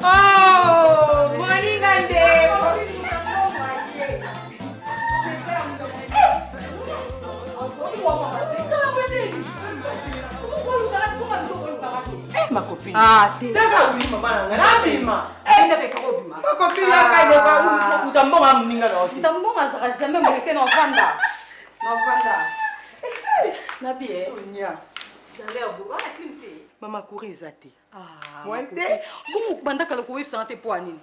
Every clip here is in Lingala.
Oh, moninga ndeko. Ma copine. Ah, t'es. D'accord, oui, maman. Rapidement. Ma copine, jamais monté dans Vanda. Nabie. Salaire beau. Ah, Clinté. Maman courir zate. Ah. Mointe. Bon, banda kala ko santé poanine.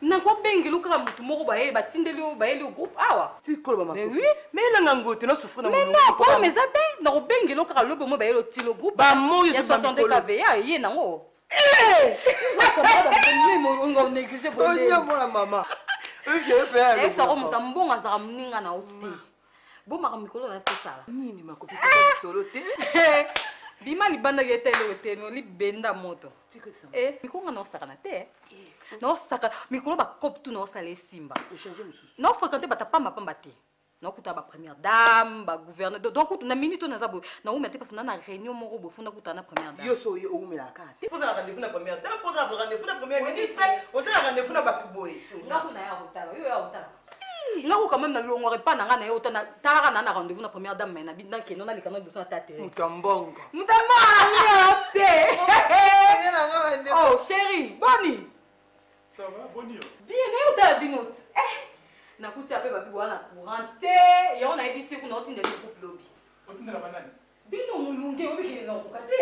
Nango bengi luka mutu moko baye batindeli baye le groupe awa. Tu colles maman. Mais oui. Mais là ngote no souffre na. Mais non, pas mes até. Nango bengi luka lobo mo baye le tilo groupe. Ba mo il y a 60 kVA yé nango. Ça comprend pas mais on néglige bon. Sonia mon maman. Je vais. Et ça remonte en bon azara mninga na ofti. Bon ma mikolo na ça. Nini ma copine solo te. Bima libanda yetelo eteno li benda moto. Mikonga no saka na te. No saka mikolo ba kop tu no sale simba. No fréquenter bata pamba pamba te. No kuta ba première dame, ba gouverneur. Donc na minute na zabo na ou mette parce que na réunion moko bo funda kuta na première dame. Yo so yo ou melaka. Te posa rendez-vous na première dame, posa rendez-vous na première ministre, on a rendez-vous na ba boy. Na kuna ya hotala, yo ya hotala. Là où quand même na longore pas na ngana yo tana tala na rendez-vous na première dame mais na binda ke nona likana besoin ta terre. Mutambongo. Oh chérie, Bonnie. Ça va, Bonnie? Bien, et où t'as binot? Eh, na kuti ape babi wana courante, et on a ébissé qu'on a tenu le groupe lobby. On tient la banane. Bino mulunge obi ki na kokate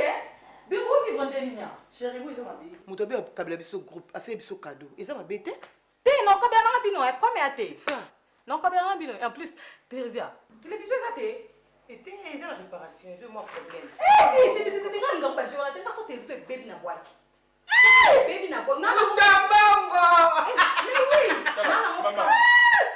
bino obi vandenya. Chérie, oui, ça m'a bien. Mutobe kabla biso groupe, a fait biso cadeau. Et ça m'a bête? Té non kabla na bino e premier até. C'est ça. Non kabla na bino en plus Teresa. Télévision ça té. Et t'es la réparation, je moi problème. Eh, t'es nga pas jouer, t'es pas sorti de baby na boîte. Baby na boîte. Mutambongo. Mais oui. Maman,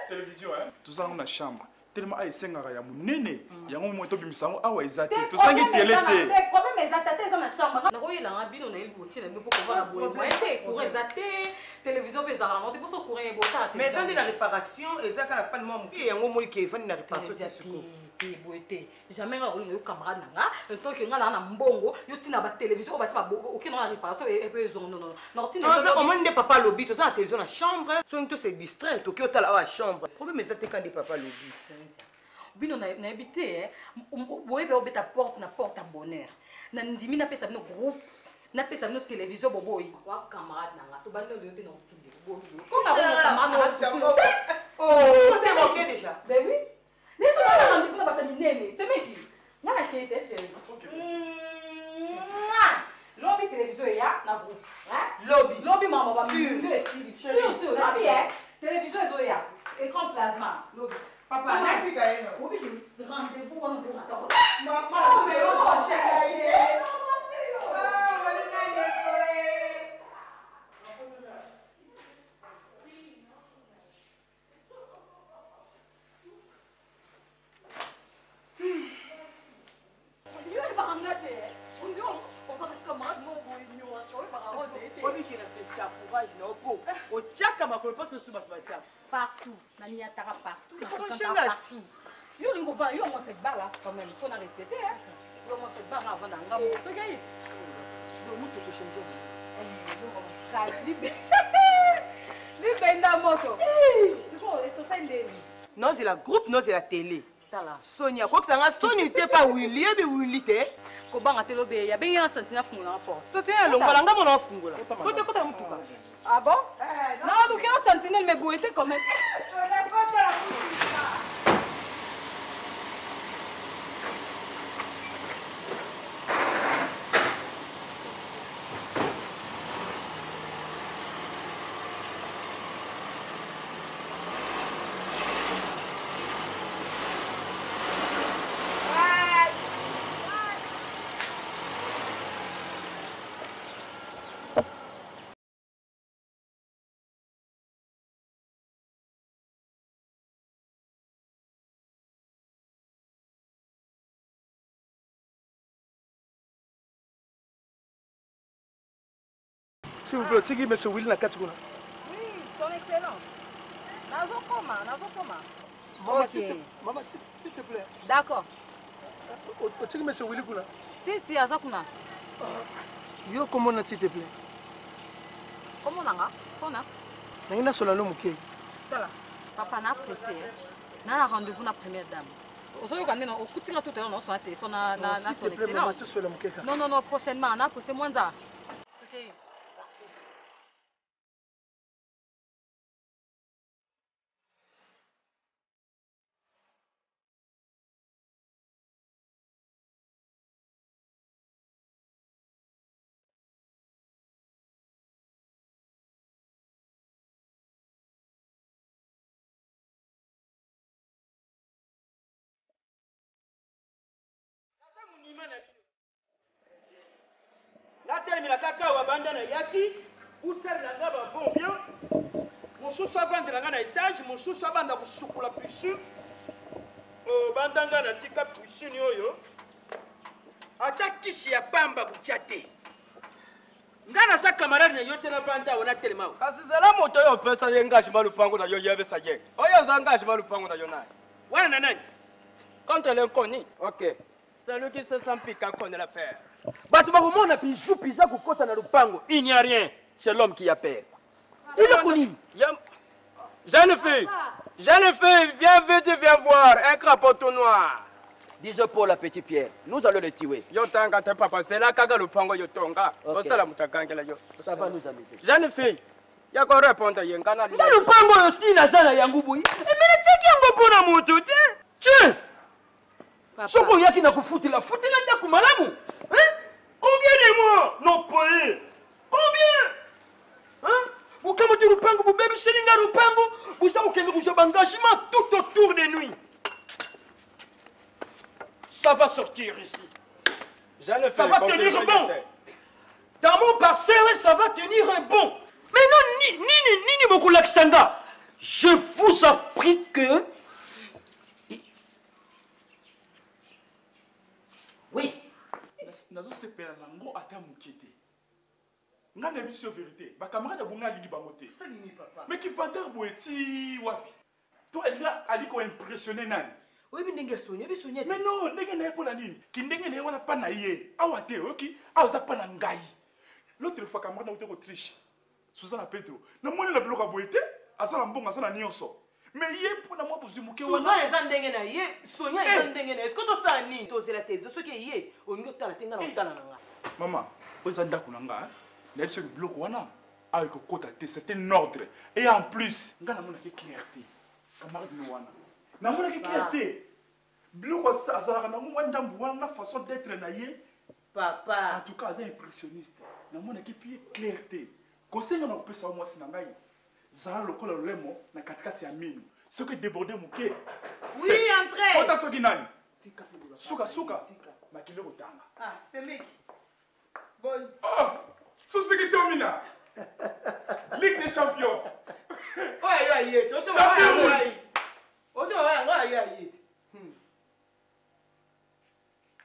télévision, hein? Tout ça, on a chambre. Tellement à esengara ya munene yango moto bimisango awa ezate to sangi télé té des problèmes ezate za na chambre na koyela nga bino na elboti na mpo ko vana boye moi té courant ezate télévision pe za na mpo so courant ebota mais ça dit la réparation ezaka na pas de moi qui yango moli ki fani na réparation té boete jamais nga ko camarade nanga le temps que nga na mbongo yo tina ba télévision ba sa ok na réparation et peu zo non non tina ça comment de papa lobby to ça la télévision na chambre so to se distraire to ki otala wa chambre problème ezate quand de papa lobby bino na habité boye be obeta porte na porte à bonheur na ndimi na pesa bino groupe na pesa bino télévision boboyi wa camarade nanga to bando le yote na otindi bobo ko na ko camarade na oh c'est moqué déjà ben oui mais ça na rendez-vous na bata minene c'est meki na na chérie chérie lobby télévision ya na groupe hein lobby maman ba minene sûr lobby télévision ezoya écran plasma lobby. Papa, n'est-ce pas? Oui, rendez-vous, on vous attend. Maman, mais on chérie. Partout, partout, partout. Yo lingo va, yo moi cette barre là quand même, il faut la respecter hein. Yo moi cette barre avant d'anga mo. Regarde. Yo mo te changer. Yo mo libe na moto. C'est quoi, et toi il non, c'est la groupe, non, c'est la télé. Tala. Sonia, quoi que ça nga Sonia était pas Willy, et Willy te. Ko banga telo be ya be ya sentina fungula porte. C'était un long balanga mon fungula. Côté côté mon papa. Ah bon? Non, donc il y a un sentinelle mais boité quand même. S'il vous plaît, tu monsieur Will na katikuna. Oui, son excellence. Nazo koma. Maman, s'il te plaît. D'accord. Tu monsieur Will kuna. Si, azakuna. Yo comment s'il te plaît. Comment on a? Nangina solano muke. Tala. Papa n'a pressé. N'a rendez-vous na première dame. Aujourd'hui quand on écoute tout à l'heure on son téléphone na son excellence. Non, prochainement on a pressé moins ça. OK. La kaka wa banda na yaki usali na ngaba bon bien mosusu avandela nga na étage mosusu abanda kusukula piscine banda nga na tika piscine oyo ata kisi ya pamba butya te nga naza camarade na yo te navanda awo natelema awo kasi zela moto oyo opesa ye engagement lupango na yo yebesa ye oyo oza engagement lupango na yo naye wana na nani contre l'inconnu ok c'est lui qui se sent piquant connaît l'affaire. Bato bakomona bijou pisa kokota na lupango. Il n'y a rien, c'est l'homme qui appelle. Il est connu. Jeune fille, viens vite, viens voir un crapaud noir. Dis Paul à Petit Pierre, nous allons le tuer. Yo tanga te papa, c'est là kaga lupango yo tonga. Osala mutakangela yo. Ça va nous amuser. Jeune fille, ya ko répondre yengana. Na lupango yo tina zana yangu boyi. E mena teki yango pona mutu te. Tiens. Soko yaki na kufutila futila ndaku malamu. Combien de mois non payés? Combien? Hein? Vous comme tu lupango, vous bébé selinga lupango, vous savez que vous avez engagement tout autour de nuit. Ça va sortir ici. Ça va tenir bon. Dans mon parcelle, ça va tenir bon. Mais non, ni beaucoup l'aksanga. Je vous appris que. Oui. Nazo sepela nango ata mukete. Nga na biso vérité. Ba camarade bonga lingi bangote. Ça lini papa. Mais qui fanteur boeti wapi? Toi elle a ali ko impressionner nani? Oui bi ndenge sonya bi sonya. Mais non, ndenge na pour la nini? Ki ndenge na wana pa na ye. Awa te oki, aza pa na ngai. L'autre fois camarade na ko triche. Susana Pedro. Na moni la bloka boete, asa na mbonga asa na nyonso. Mais hier pour la moi bozimuke wana eza ndenge na ye sonya eza ndenge na est-ce que to sa nini to zela te zo soki ye olingo tala tenga na otala na nga maman oza ndako na nga na yeso bloc wana a ko kota te c'est un ordre et en plus nga na mona ke clarté camarade no wana na mona ke clarté bloc ça ça na mo wanda wana façon d'être na ye papa en tout cas c'est impressionniste na mona ke puis clarté ko senga na kopesa moi sina ngai Zara le col lemo na katikati ya minu. Ce que débordé muke. Oui, entrez. Ota soki nani? Suka. Makile otanga. Ah, c'est mec. Bon. Oh! So ce qui termina. Ligue des champions. Ouais, yé. Oto wa yé.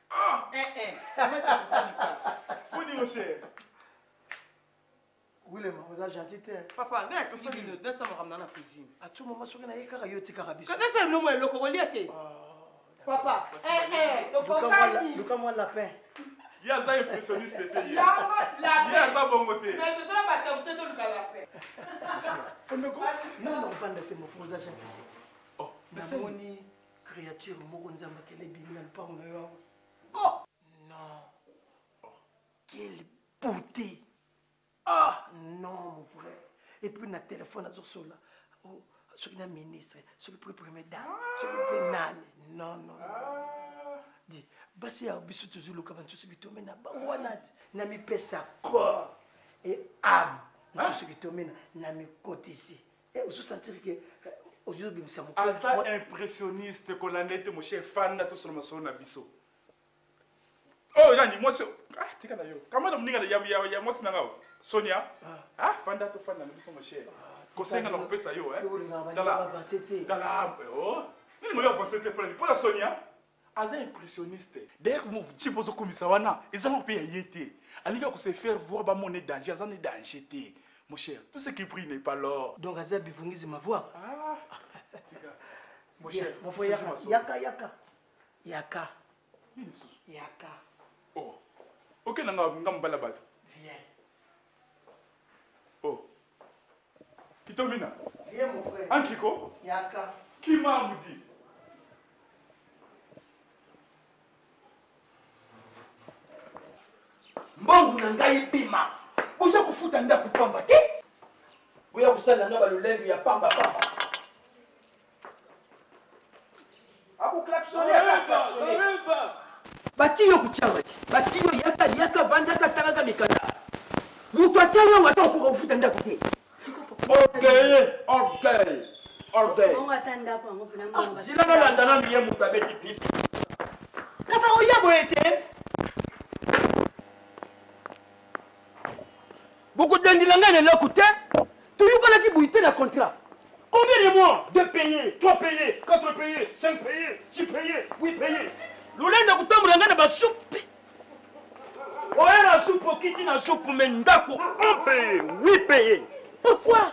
Ah! Comment mon cher. Oui, les mamans, vous êtes gentil. Papa, regarde, tu dis le 200 dans la cuisine. À tout moment, je vais vous dire que quand c'est le nom, le coroliate. Papa, Lucas, moi, lapin. Il y a ça impressionniste. Il y a ça bon côté. Mais tu dois pas te faire le lapin. Non, pas de tes mots, vous êtes gentil. Oh, mais c'est une créature, moi, on a qu'elle est bien, pas on Oh! Non. Quelle beauté! Ah non, mon frère. Et puis, na téléphone, là. Oh, ce qui est ministre, ce qui est premier dame, ce qui est nane. Non. Dis, basi ya biso toujours le caban tout ce qui tombe na banwanat, na mi pesa corps et âme. Tout ce qui tombe na mi côté ici. Et vous sentir que aujourd'hui me semble asa impressionniste ko la nete mon cher fan na to solo maso na biso. Oh, yani moi c'est ah tika na yo. Kama ndo mninga ya moi sina ngao. Sonia. Ah, fanda to fanda na biso mon cher. Ko senga na kopesa yo Dala. Oh. Ni mo yo passer pour la Sonia. Asa impressionniste. D'ailleurs mon petit bozo komisa wana, ezama pe yete. Alika ko se faire voir ba mon danger, asa ne danger te. Mon cher, tout ce qui brille n'est pas l'or. Donc asa bivungizi ma voix. Ah. Tika. Mon cher, mon frère yaka. Yaka. Oh. Ok, nanga mbala bato. Viens. Oh. Itomina. Viens mon frère. Ankiko. Yaka. Qui m'a dit? Mbongo na ngai bima. Boza kufuta ndako pamba te. Boya kusala nga balolendo ya pamba pamba. Ako klaxonner sa klaxonner. Batiyo kuchanga ti. Batiyo yaka vanda katanga mikanda. Mutu atanga wasa kufuta ndako te. Okay. Zilanga landana miye mutabeti pipi. Kasa oya boyete. Beaucoup d'indilanga ne l'écoute. Tu y connais qui bouillait dans le contrat. Combien de mois? 2 payés, 3 payés, 4 payés, 5 payés, 6 payés, 8 payés. L'olenda kutamulanga na basoupe. Oya la soupe qui na soupe mendako 1 payé, 8 payés. Pourquoi?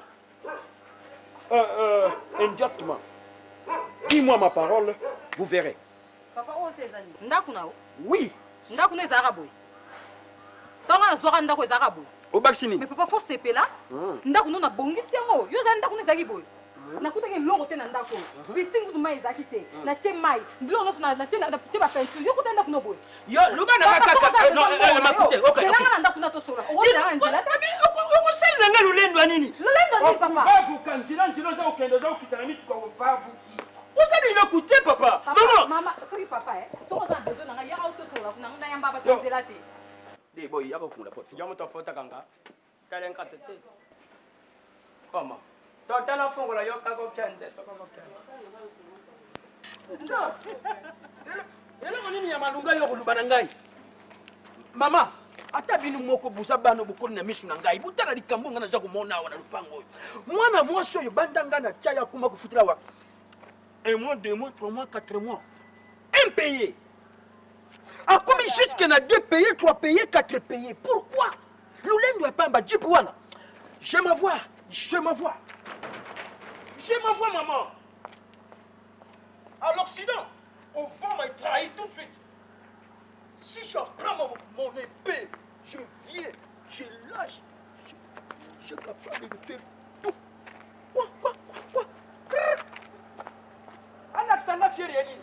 Indirectement. Dis-moi ma parole, vous verrez. Papa, où c'est Zani? Ndakuna? Oui. Ndakuna est arabe. Tanga zora ndako est arabe. Au Baxini. Mais papa, faut CP là. Ndakuna na bongisi yango. Yo za ndakuna zaki boy. Nakuta ke longo te na ndako. Bisingu tu mai zaki te. Na che mai. Ndilo no na che ba peinture. Yo kuta ndakuna boy. Yo luba na makaka no makute. Okay. Ndakuna ndakuna to sora. O za ndila. Ko sel na lulendo nini? Lulendo ni papa. Vavu kanjira njiro za okendo za okitana mitu kwa vavu ki. Vous allez l'écouter papa. Maman, sorry papa So on a besoin na ya auto sora. Na ngana yamba ba tenzela te. Des boy, yako fungula porte. Jamu to fota kanga. Kalenka tete. Comment? Totala fungula yo kako kende, kako kende. Yelo nini ya malunga yo kulubana ngai? Mama, ata binu moko busa bano bukoni na mishu na ngai. Butala likambunga na za kumona wana lupango yo. Mwana mwasho yo bandanga na chaya kuma kufutila wa 1 mois, 2 mois, 3 mois, 4 mois. Impayé. A combien jusqu'à 2 payés, 3 payés, 4 payés. Pourquoi? L'Oulendo est pas en Jeep wana. Je m'envoie, maman. À l'Occident, on va me trahir tout de suite. Si je prends mon épée, je viens, je lâche, je suis capable de faire tout. Quoi? Alexandra Fiorelli.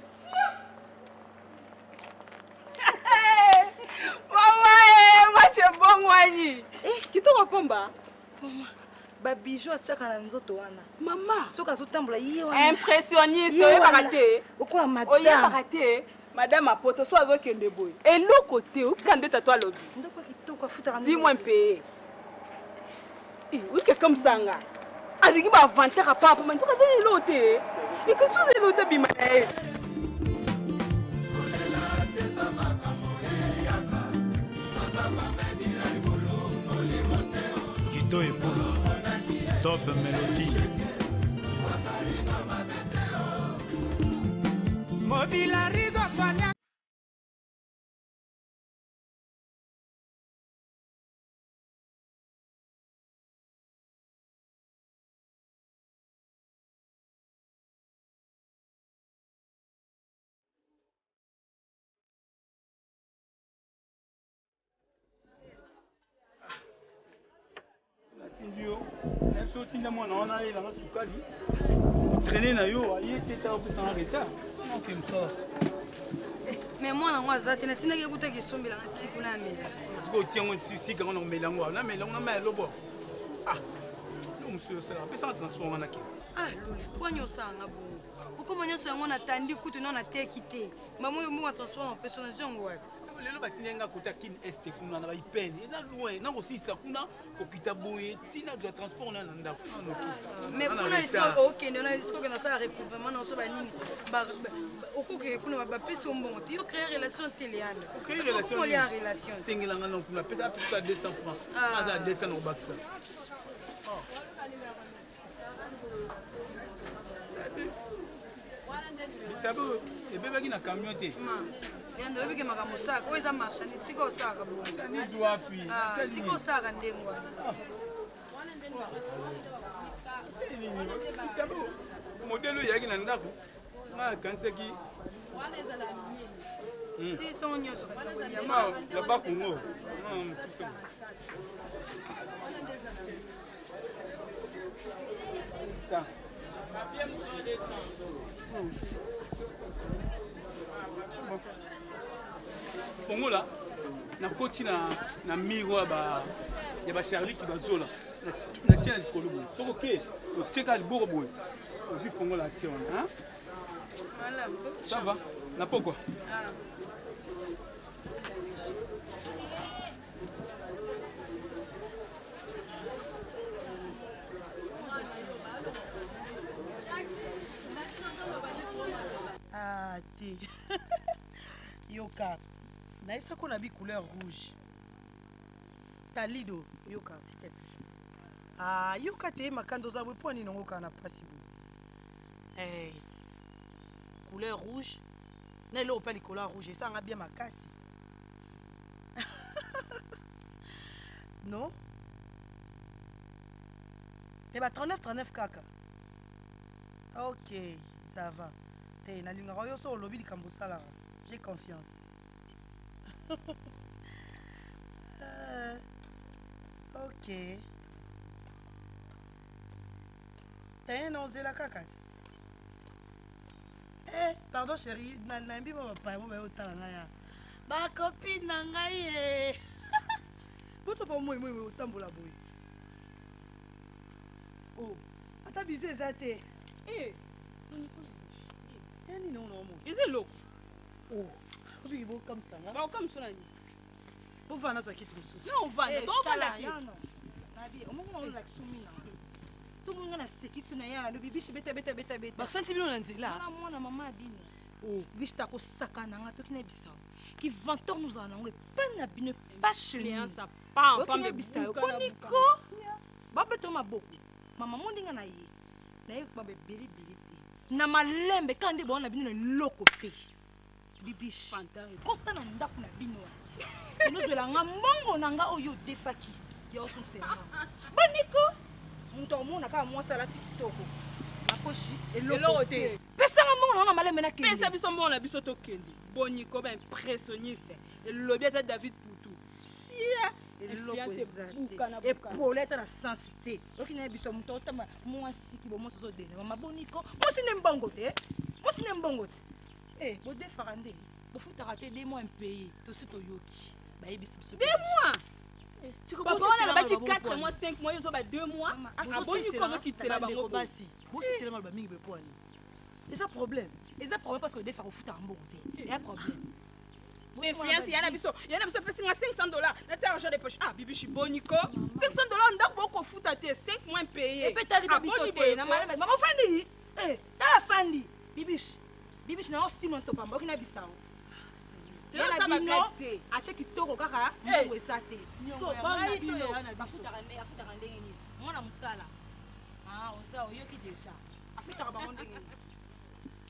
Maman, moi c'est bon wani. Kitoko pomba. Maman, ba bijou atchaka na nzoto wana. Maman, soka zotambola ye wana. Impressionniste, oye bakate. Okola madame. Oye bakate. Madame apoto so azokende boy. Eloko te okande tatwa lobi. Ndoko kitoko afuta kana. Dis-moi un peu. Oui que comme ça nga. Aziki ba vanter à papa, mais soka zeli lote. Et que so zeli lote bima na. Kito Epula, Top Melody. Mobile Rigo Sonia. Tinda mwana wana ile na sukali. Traîner na yo, aye teta opesa en retard. Non que ça. Mais moi na ngwaza tena tina ke kuta ke sombela ngatiku na mela. Siko tiango sisi ka ngona melango na melango na melo bo. Ah. No monsieur c'est là, pesa transport wana ke. Ah loli, kwanyo sanga bongo. Ukoma nyoso yango na tandi kutu na teki te. Mamoyo mo transport en personne zongo wapi. Lelo batinenga kota kin este kuna na baipene eza loin na kosisa kuna kopita boye tina za transport na ndako mais kuna isiko okende na isiko na sa recouvrement na so ba nini ba okoke kuna ba pesi ombongo yo créer relation téléane créer relation ko lier relation singela ngana kuna pesa pesa 200 francs aza 200 au baksa Tabo ebebaki na camion te Yando bike makambo saka oza marchandise tiko saka bo marchandise wapi tiko saka ndengo Tabo modelo yaki na ndako ma kansaki si son nyoso kasi na kolia ma la ba Congo Fongola, na koti na miro ya ba Charlie qui bazola. Na tia na likolo boye. Soko ke, o teka liboko boye. O vi fongola tia wana, hein? Ça va? Na pokwa? Ah, t'es. Yoka. Naïf, qu'on a mis couleur rouge. Ta lido, Yoka, s'il te plaît. Ah, Yoka, t'es ma candoza, vous prenez non, Yoka, n'a pas si beau. Eh, couleur rouge. N'est là, pas les couleurs rouges, ça a bien ma casse. Non? T'es 39 kaka. Ok, ça va. T'es na linga yo so lobby di kambosala. J'ai confiance. Ok. T'es non zela kaka. Eh, pardon chérie, na mbi ba papa mo ba otala na ya. Ba copine na ngai eh. Poto pa moi otambola boy. Oh, ata bizé zate. Eh, yani non non. is it look? Oh, obi bo comme ça. Ba comme ça ni. Bo vana so kiti mususu. Non, va, don't la like non. Nabi, o mo ko like sumina. Tout le monde na sekisi na ya, le bibi beta. Ba senti bino na nzela. Na mwana mama abino. Oh, biche ta ko sakana nga to kina bisao. Ki venteur nous en ango peine na bino pas chez nous. Ça pas en Kina bisao. Boniko. Ba beto maboko. Mama mondinga na ye. Na ye ba beli te. Na malembe kandi bona bino na loko te. Bibiche. Kota na ndako na bino. Nous de la ngambongo nanga oyo defaki. Yo sumsema. Boniko. Muto mona ka mo sala tikitoko. Aposhi eloko te. Pesa ngambongo nanga malembe na kende. Pesa biso mbona biso to kende. Boniko ba impressionniste. Et le lobby était David Poutou. Sia. eloko ezate epoleta na sensité oki na biso muto otama mwasi ki bomo soso de mama boniko mwasi ne mbongo te mwasi ne mbongo te bo defara nde bofutaka te 2 mois impayé tosi toyoki bayebisi biso 2 mois siko bosi na baki 4 mois 5 mois yozo ba 2 mois aboniko okitela bango basi bosi sela mal ba mingi bepoani eza problème parce que defara ofutaka mbongo te ya problème influence yana biso pesi nga $500 na tia argent de poche bibishi boniko $500 ndako boko futa te 5 mois payé epetali biso te na malema mama fandi tala fandi bibishi na ostime to pamba okina bisao yana bino ache kitoko kaka mbongo esa te bana bino afutaka ndenge nini mwana musala oza oyoki deja afutaka bango ndenge nini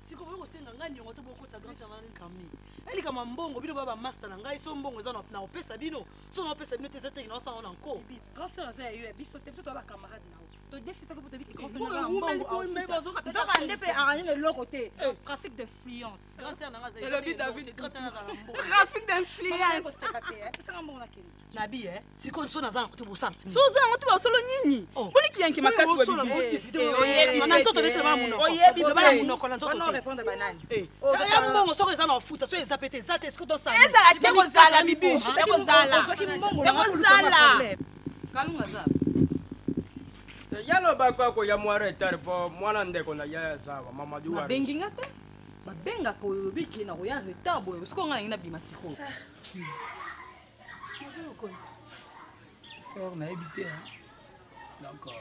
siko boyo kosenga ngai nyongo to bokota grand servant kami elika mambongo bino baba master na ngai so mbongo eza na opesa bino so na opesa bino te zete na osanga na nko grand servant za yo biso te biso to ba camarade na to défisa ko to biki grand servant mbongo nzoka ndepe aranye le loko te trafic d'influence grand servant na za le but David grand servant na mbongo trafic d'influence ko sekate pesa mbongo na kende nabi siko so na za na kote bosam so za ngoto ba solo nyinyi boniki yanki makasi wa bibi na nzoto lete ba muno oyebi ba muno ko na nzoto répondre banani ya mbongo soko eza na futa so eza pete za te siko to sa ezala te kozala bibishi te kozala kalunga za yalo bakwako ya mwa retard po mwana ndeko na ya zawa Mamadou wa babengi nga te babengaka olobi ke na koya retard boye siko nga nangi nabima sikoyo sœur nayebi te donc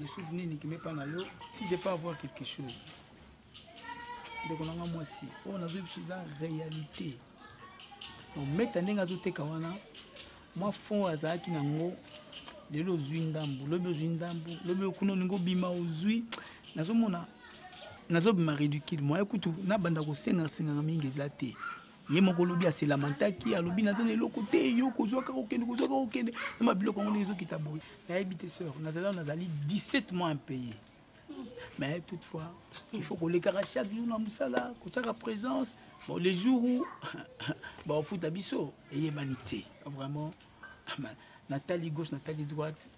je suis venu nikime pa na yo si j'ai pas à voir quelque chose ndeko nanga mwasi oyo nazoyebi so eza réalité donc meta ndenge azoteka wana mwa fond azalaki nango lelo ozwi ndambu lobi okuna olingi obima ozwi nazomona nazobima ridicule moya kutu nabanda kosengasenganga mingi eza te ye moko olobi aselamantaki alobi naza na eloko te yo kozwaka kokende na mabiloko yango ndenge ezokita boye nayebi te sœur nazali 17 mois impayé mais toutefois il faut kolekaka chaque jour na mosala kotiaka présence bon les jours où baofuta biso eyebani te vraiment natali gauche natali droite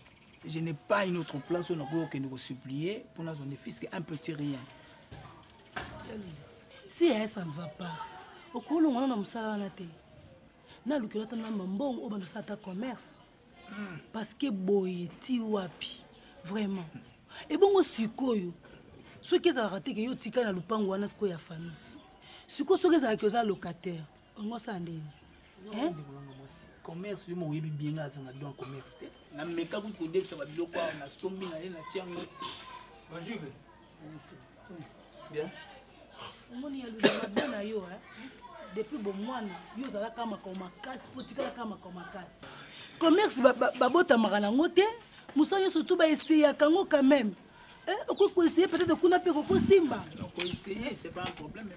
Je n'ai pas une autre place où on peut nous supplier pour nous donner fils un petit rien. Si ça ne va pas, au cours où on a un na lukela tana mambongo o bando sata commerce parce que boye ti wapi vraiment et bongo sikoyo ceux qui ont raté que yo tika na lupango wana siko ya famille siko ceux qui ont que ça locataire on ça ndeni hein commerce yo mo yebi bien nga zanga don commerce te na meka ku ko desa ba biloko na sombi na na tiango bonjour bien on y a le madame yo hein depuis bon mois yo zala kama koma casse potika kama koma casse commerce babota makana ngote musanyo surtout ba essayer kango quand même on essayer peut-être kuna pe ko simba on essayer c'est pas un problème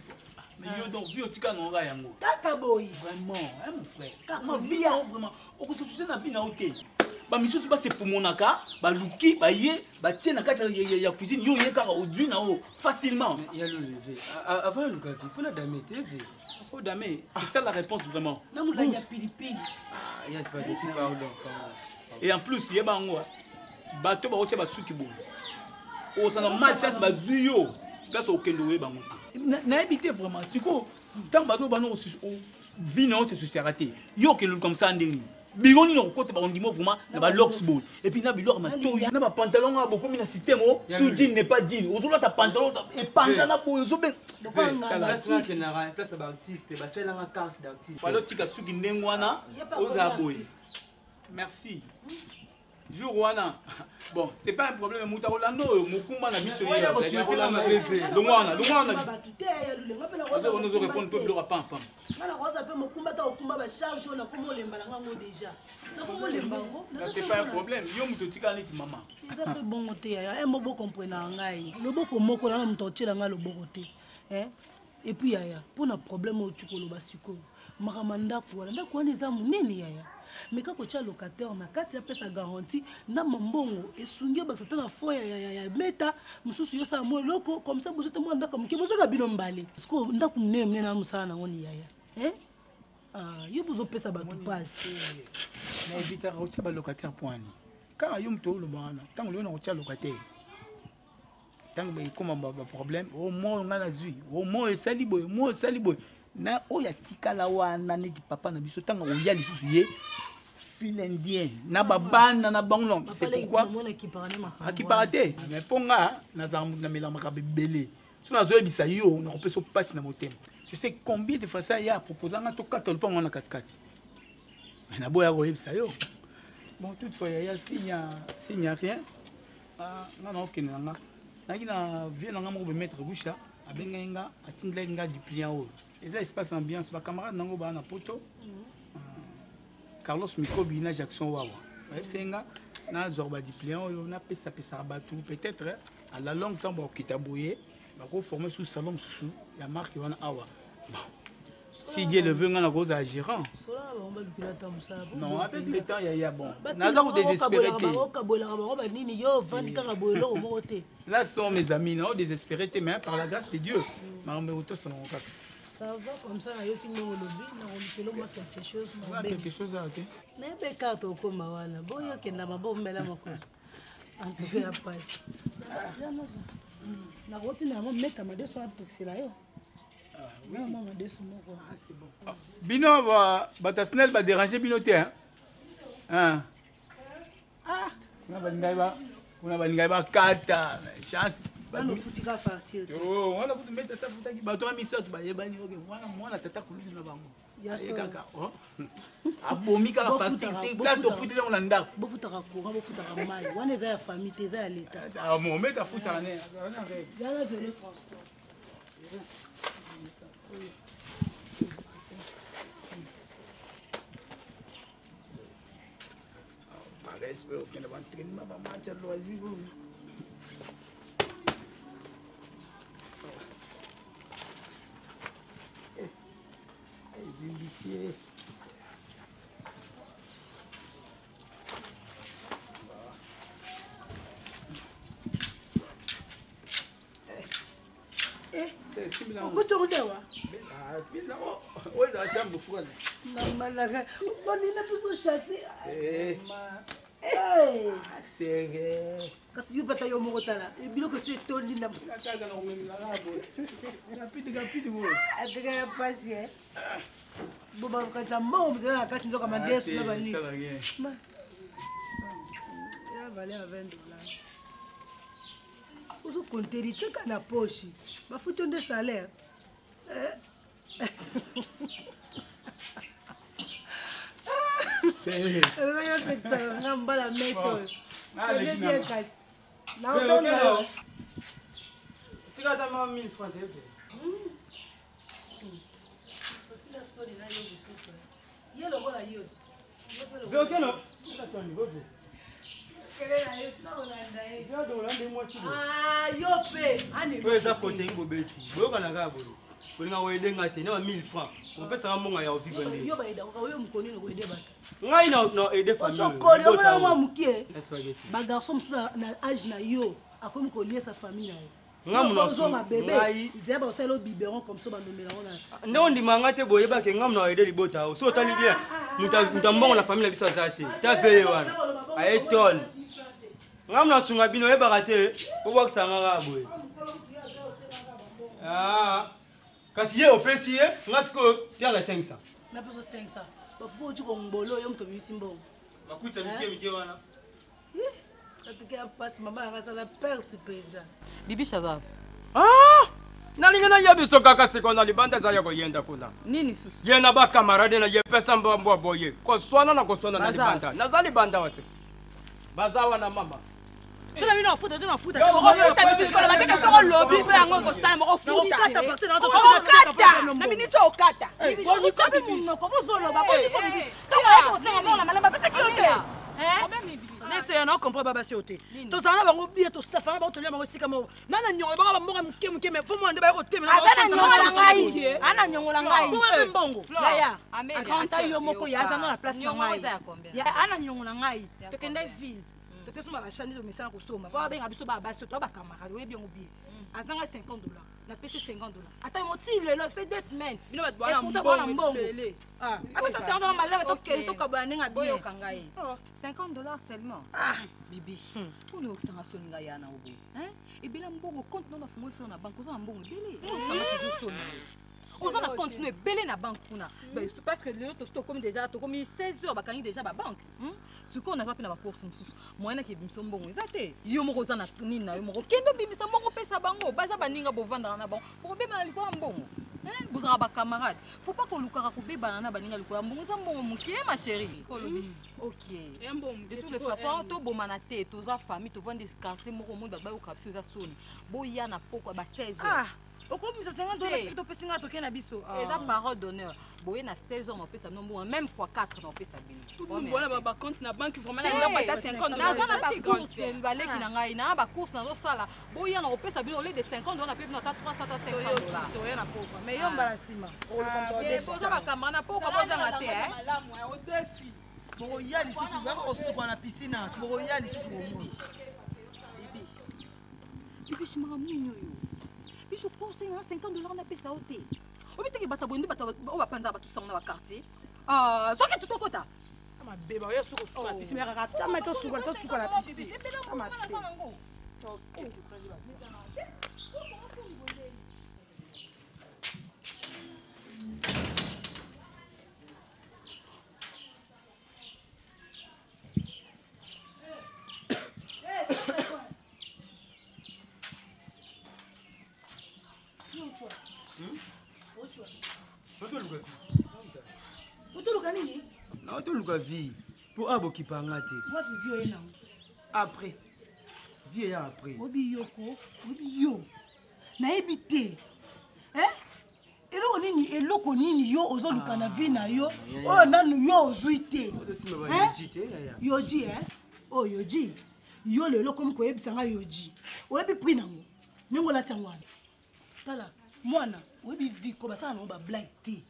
mais yo donc vi otika nonga yango kaka boy vraiment hein mon frère kama vi vraiment on ko se soucier na vie na oté ba misusu ba se pumonaka ba luki ba ye ba tiena kati ya cuisine yo ye kaka odui na o facilement il y a le lever avant le café il faut la damer TV. Oh damé, c'est ça la réponse vraiment. Non, il y a pili-pili. Ah, il y a pas de pardon. Et en plus, il y a bango. Bateau ba oche ba suki bon. Oh ça normal chance ba zuyo. Place au kendo bango. Na habité vraiment. Siko tant bateau ba no vie non c'est se raté. Yo kendo comme ça ndeni. Bigoni no côté ba ondimo vraiment na ba lox ball. Et puis na bilor ma to na ba pantalon a beaucoup mis dans système oh. Tout jean n'est pas jean. Ozola ta pantalon et pantalon pour zo ben. Place général, place d'artiste, bah c'est la carte d'artiste. Voilà tika suki ndengwana oza boy. Merci. Jour wana. Bon, c'est pas un problème Mouta Rolando, Mukuma na biso ya. Longwana. On nous répond peu blora pam pam. Mala rosa pe Mukuma ta okumba ba charge on a comme le mbalango déjà. Na comme le mbango. C'est pas un problème. Yo muto tika niti mama. Ça peut bon côté ya. Mo bo comprendre ngai. Le boko moko na muto tshela nga le boko te. Hein? Et puis yaya, pour un problème au tukolo basiko. Maramanda kwa neza munene yaya. Mais quand tu as locataire na kati ya pesa garantie na mambongo esungi ba satana fo ya meta mususu yo sa mo loko comme ça bozote mo ndaka mke bozoka bino mbale. Parce que ndako munene na musana ngoni yaya. Hein? Ah, yo bozo pesa ba passe. Na éviter rotia ba locataire poani. Quand yo mto lo bana, tant le na rotia locataire. Tant que comme un problème au moins on a la zui au moins saliboy moi saliboy na oya tikala wana ne di papa na biso tanga oya lisusu ye fil indien na babana na banglong c'est pourquoi akiparate mais ponga na zamu na melama ka bebele so na zo bisa yo na kopeso passe na motem tu sais combien de fois ça y a proposé na to katol pa ngona katikati mais na boya ko yebisa yo bon toutefois il y a signe rien non ok nanga na vie na ngamo be mettre boucha abenga atindla nga dipliant o eza espace ambiance ba camarade nango ba na poto Carlos Mikobi na Jackson wawa senga na zorba dipliant yo na pesa batu peut-être à la longue temps ba kitaboye ba ko former sous salon sous ya marque wana awa bon si Dieu le veut ngana cause à gérant non avec le temps il y a bon naza ko désespéré là sont mes amis non désespéré mais par la grâce de Dieu marme auto ça va comme ça yo ki ngo lobi na ko quelque chose à te mais be ka to ko mawana boyo ke na mabo mbela mako en tout cas passe na roti na mo mettre ma deso toxila yo non maman deso moko c'est bon bino batasnel ba déranger bino te hein on va kata chance bano futika partir oh on a pu mettre ça futaki ba to misato ba yebani oke mwana tata kuluzi na bango ya kaka oh abomi kaka partir c'est place to futile on ndako bo futaka courant bo futaka mai wana za ya famille te za ya l'état ah mon mettre futaka ne yana je le transport espero que não vão treinar para marchar loisir. Vicié. C'est similaire. On peut regarder wa. Oui, dans la chambre froide. Non, malaka. On est là pour se chasser. Sérieux. Kasi yo pata yo moko tala. Biloko si tondi na. Kaka na komemela ngabo. Rapide bo. Ateka ya pasi Boba kanta mo mzela kati nzoka madesu na bani. Ya vale a $20. Ozo konteri cheka na poche. Ba futo nde salaire. Yo se tsanga mbala meto. Allez bien kasi. Na otonga. Tika ta ma 1000 francs teve. Osila soni na yo bisusu. Yelo kola yoti. Veo que não? Tony, vou ver. Ah, yo pe. Ani. Wewe za kote ngo beti. Wewe kana ka boleti. Olinga wede ngate na 1000 francs. Opesa mbonga ya vivre ndenge. Yo ba ida ko yo mkoni no wede bata. Ngai na aider famille. So ko yo na mwa mukie. Spaghetti. Ba garçon msu na âge na yo. Akomi ko lier sa famille na yo. Ngamu na so ma bébé. Zeba o selo biberon comme ça ba nomela ona. Ndo ndimanga te boye ba ke ngamu na aider libota. So tali bien. Muta mbongo na famille na biso azate. Ta veye wana. Aeton. Ngamu na sunga bino yeba te. Obo kusanga nga boye. Ah. Kasi ye opesi ye ngasko pianga 500. Na peso 500. Ba fuo tu ko ngolo yo mto bisi mbongo. Makuta mike wana. Atike passe mama ngasa la perte penza. Bibi Shazab. nalinga na yabiso kaka siko na libanda za yako yenda kuna. Nini susu? Yena ba kamarade na yepesa mbwa boye. Koswana na libanda. Na libanda wase. Bazawa na mama. Sala mina futa tena futa. Futa bibi shikola bateka soko lobby pe yango ko sala moko futa. Kata parti na to. Kata. Na mini cho kata. Bibi chapi munno ko bozolo ba ko ko bibi. Sala ko sala mona malamba pesa kiyote. Nexe ya na comprend baba siote. To sala bango bien to staff ba to lia bango sika mo. Nana nyongo ba ba mboka muke me fo mo nde ba ko teme na. Ana nyongola ngai. Ana nyongola ngai. Ko mbongo. Ya. Anta yo moko ya za na la place na ngai. Ya ana nyongola ngai. To kende ville. Toke soma ba chani do mesana ko soma. Ba benga biso ba baso to ba camarade we bien obi. Azanga $50. Na pesi $50. Ata motive le c'est 2 semaines. Bino ba bwana mbongo. Ah, après ça c'est on ma lèvre to ke to ka ba ninga bien. Boyo kangai. $50 seulement. Bibi. Pour le oksanga soninga yana obo. Hein? Et bien mbongo compte non afumo sur na banque oza mbongo belé. Oksanga toujours soninga. On va continuer belé na banque kuna. Parce que le to comme déjà to comme 16 heures ba kangi déjà ba banque. Ce qu'on a pas na ba course mususu. Moyena ke bimso mbongo ezate. Yo moko za na nini na yo moko kendo bimisa mbongo pesa bango baza baninga bo vendre na bango. Pour beba na liko mbongo. Vous avez des camarades. Faut pas qu'on luka ko beba na baninga liko mbongo za mbongo mukie ma chérie. OK. De toutes les façons to bomana te to za famille to vendre des quartiers moko monde ba yo kapsu za soni. Bo ya na poko ba 16 heures. $50 c'est to pesinga to kena biso. Eza parole d'honneur. Boye na 16 heures on peut ça non même fois 4 on peut ça bino. Tout le monde voilà ba compte na banque vraiment na ba $50. Na za na ba course ba leki na ngai na ba course na zo sala. Boye na on peut ça bino au lieu de 50 on a payé na 300 à $500. To yana poko. Mais yo mbala sima. Boza ba kamana poko boza na te malamu au défi. Boko ya lisusu ba ko suko na piscine. Boko ya lisusu mo. Bibi shima minyo yo. Je conseille $50 na pesa ote. Obitaki bata bondi bata o ba panza ba tout ça na quartier. Ah, so que tout kota. Ama beba yo suko suko na piscine ka ta ma to suko na piscine. Ama Otoluka vie pour aboki pangate. Moi je vie na. Après. Vie ya après. Obi yoko, obi yo. Na ebité. Eloko nini yo ozoluka na vie na yo. Oh nanu yo ozuite. Yoji Oh yoji. Yo lelo comme ko yebisanga yoji. Oyebi prix nango. Ningo la tangwana. Tala, mwana, oyebi vie ko basana no ba black tea.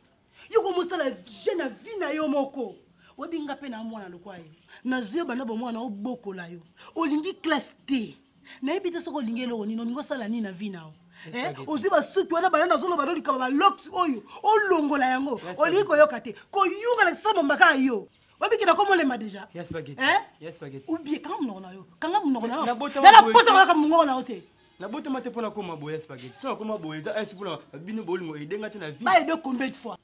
Yo ko mosala jeune na vie na yo moko. Oyebi ngape na mwana lokwayo. Na zio bana bo mwana obokola yo. Olingi classe T. Na ebite soko lingelo nino ningo sala nini na vie nao. Oziba suki wana bana zolo bana likaba ba locks oyo. Olongola yango. Oliko yoka te. Ko yunga na sabo mbaka yo. wabikela komo lema déjà ya spaghetti ya spaghetti ou bien kanga munoko na yo kanga munoko na yo na bota na posa kaka munoko na yo te na bota mate pona koma boya spaghetti so koma boya za esi pona bino bolingo edenga te na vie ba de combien de fois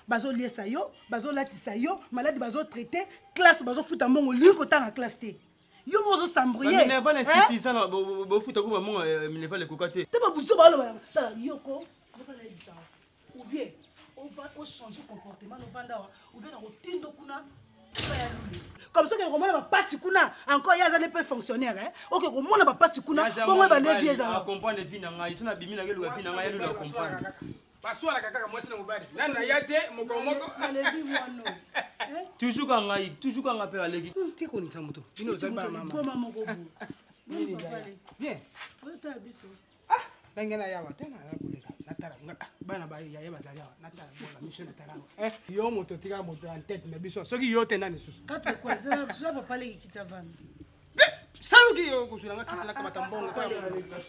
bazo liesa yo bazo latisa yo malade bazo traiter classe bazo futa mbongo linko tanga classe te yo mozo sambrier minerval insuffisant bofuta kuba mongo minerval ekoka te te babuzo baloba tala yoko bokala ebisa ou bien on va changer comportement no vanda ou bien on tindo kuna comme ça que on va passer kuna encore ya zale pas fonctionnaire OK ko mona ba passer kuna bongo ba levier ezala comprendre vie na ngai so na bimi na keluka vie na ngai ya comprendre baswala kaka mwasi na mobali nani na yate mokomoko toujours kanga pe aleki ti ko nisa moto bino za ba mama mama moko bu bien weta biso dangena yawa tena na kuleka natara bana ba ya bazali yawa natara bola mission natara yo moto tika moto en tête na biso soki yo te nani susu quatre quoi ça va pas les qui t'avane saluki yo kusulanga kitana kama tambongo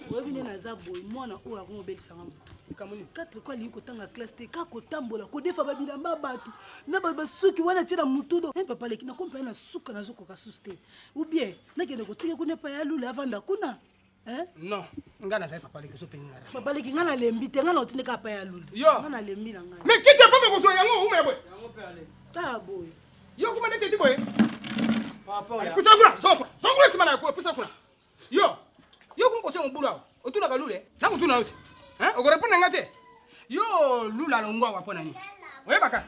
webine na zabo mwana o ako mobelisa ngamu kamuni quatre quoi linko tanga classe te ka ko tambola ko defa babila mbabatu na basuki wana tira mutudo papa leki na kompa na suka na zoko ka suste ou bien na kende ko tike kuna pa ya lula avanda kuna non ngana sai papa leki so pengara papa leki ngana lembi te ngana otine ka pa ya lula ngana lembi na ngana mais kite pombe ko so yango umebwe yango pe ale ta boy yo kuma ndeke ti boy papa ya pusa kuna songura simana ko pusa kuna yo kun ko se mbula otuna ka lule na ko tuna yote o répondre ngate yo lula longwa wa pona ni we baka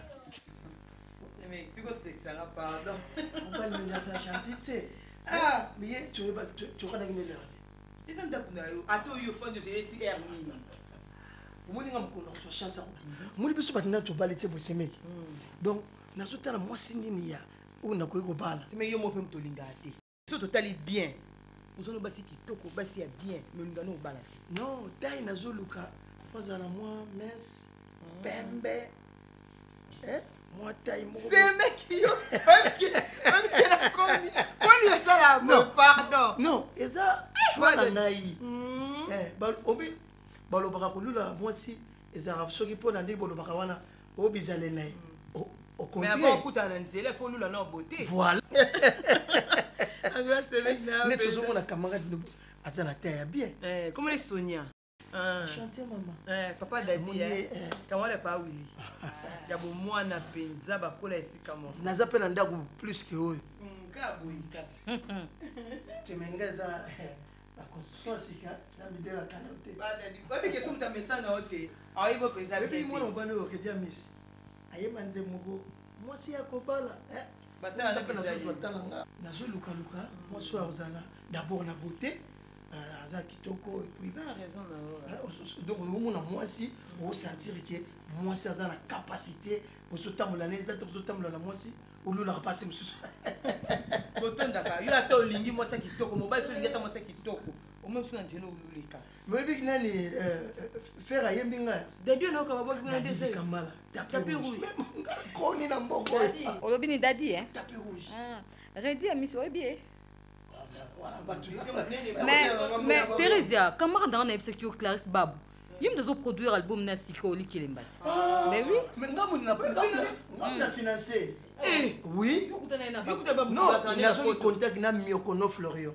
mais tu ko sexanga pardon on va le faire gentil mais tu vas gagner l'heure ils ont tapé yo ato yo fond de c'est er nini omoni nga mkono so chance ko moni biso batina to balite bo semeki donc nazotala mwasi nini ya ona ko bala semeki yo mo pe mtolinga ate so totali bien uzono basi kitoko basi ya bien melinga no bala te non tai nazoluka faza na moi mince pembe moi tai mo semeki yo na komi koni osala mo pardon non eza choix na nai obi balobaka kolula mwasi ezalaka soki mpona nde bolobaka wana obizale na ye mais avant okutana na nzela fo lula na beauté voilà net ozomona camarade aza na ta ya bien comment est Sonia chanter maman papa dadi kamwana pa wili ya bo mwana penza bakola esika mo naza pe na ndako plus que oyo kaboyika temengeza la construction sika na bidela kana te badadi babi question mutamesa na ote ayibo penza babi mwana mbano okedia miss ayeba nze moko mwasi ya kobala batana pe na zotala nga nazoluka luka mwasi wa ozala d'abord na beauté aza kitoko et puis ba raison na donc on a mwasi au sentir que mwasi aza na capacité ozotambola neza to ozotambola na mwasi olula kapasi mususu botonda ka yo ata olingi mwasi kitoko mobile so lingeta mwasi kitoko omemsu na njeno olulika mebi nani faire ayembi ngati dadi na ka baboki na dese kamala tapis rouge koni na mbongo olobi ni dadi tapis rouge redi amisi oyebi mais Theresia, camarade dans un qui Clarisse Babou, il me doit produire album na siko li kilembati. Mais oui. Mais n'a financé. Oui. Non, il a son contact na Miokono Florian.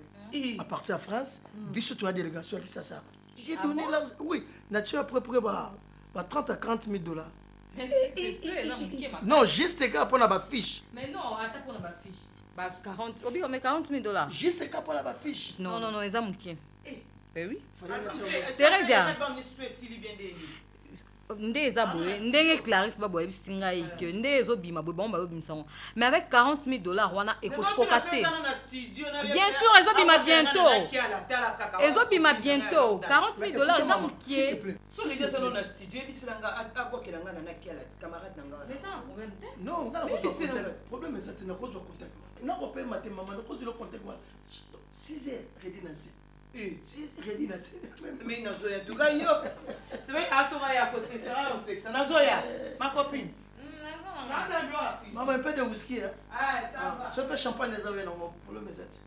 À partir de France, biso toi délégation qui ça. J'ai donné l'argent. Oui, nature à peu près 30 à 40 000 $. Non, juste gars pour la fiche. Mais non, attends pour la fiche. 40 000 $. Juste cap pour la fiche. Non, ils ont manqué. Ben oui. Theresia. Ndeza boye, ndenge Clarisse Babou bisinga ike, ndezo bima boye bon ba bimsango. Mais avec 40 000 $, wana ekoskokaté. Bien sûr, ils bima bientôt. Ils bima bientôt. 40 000 $, ils ont manqué. Sur les deux na studio bisilanga akwa kelanga na kiala camarade nanga. Mais ça un problème te? Non, ngala ko problème c'est que na ko zo contact. Na ko pe maté maman, na ko zo contact wa. 6 heures ready na si. Si ready na si. Mais na zo ya tuga yo. C'est vrai asoma ya ko sera au sexe. Na zo ya ma copine. Maman un peu de whisky hein. Ah, ça va. Je peux champagne les avez non problème c'est ça.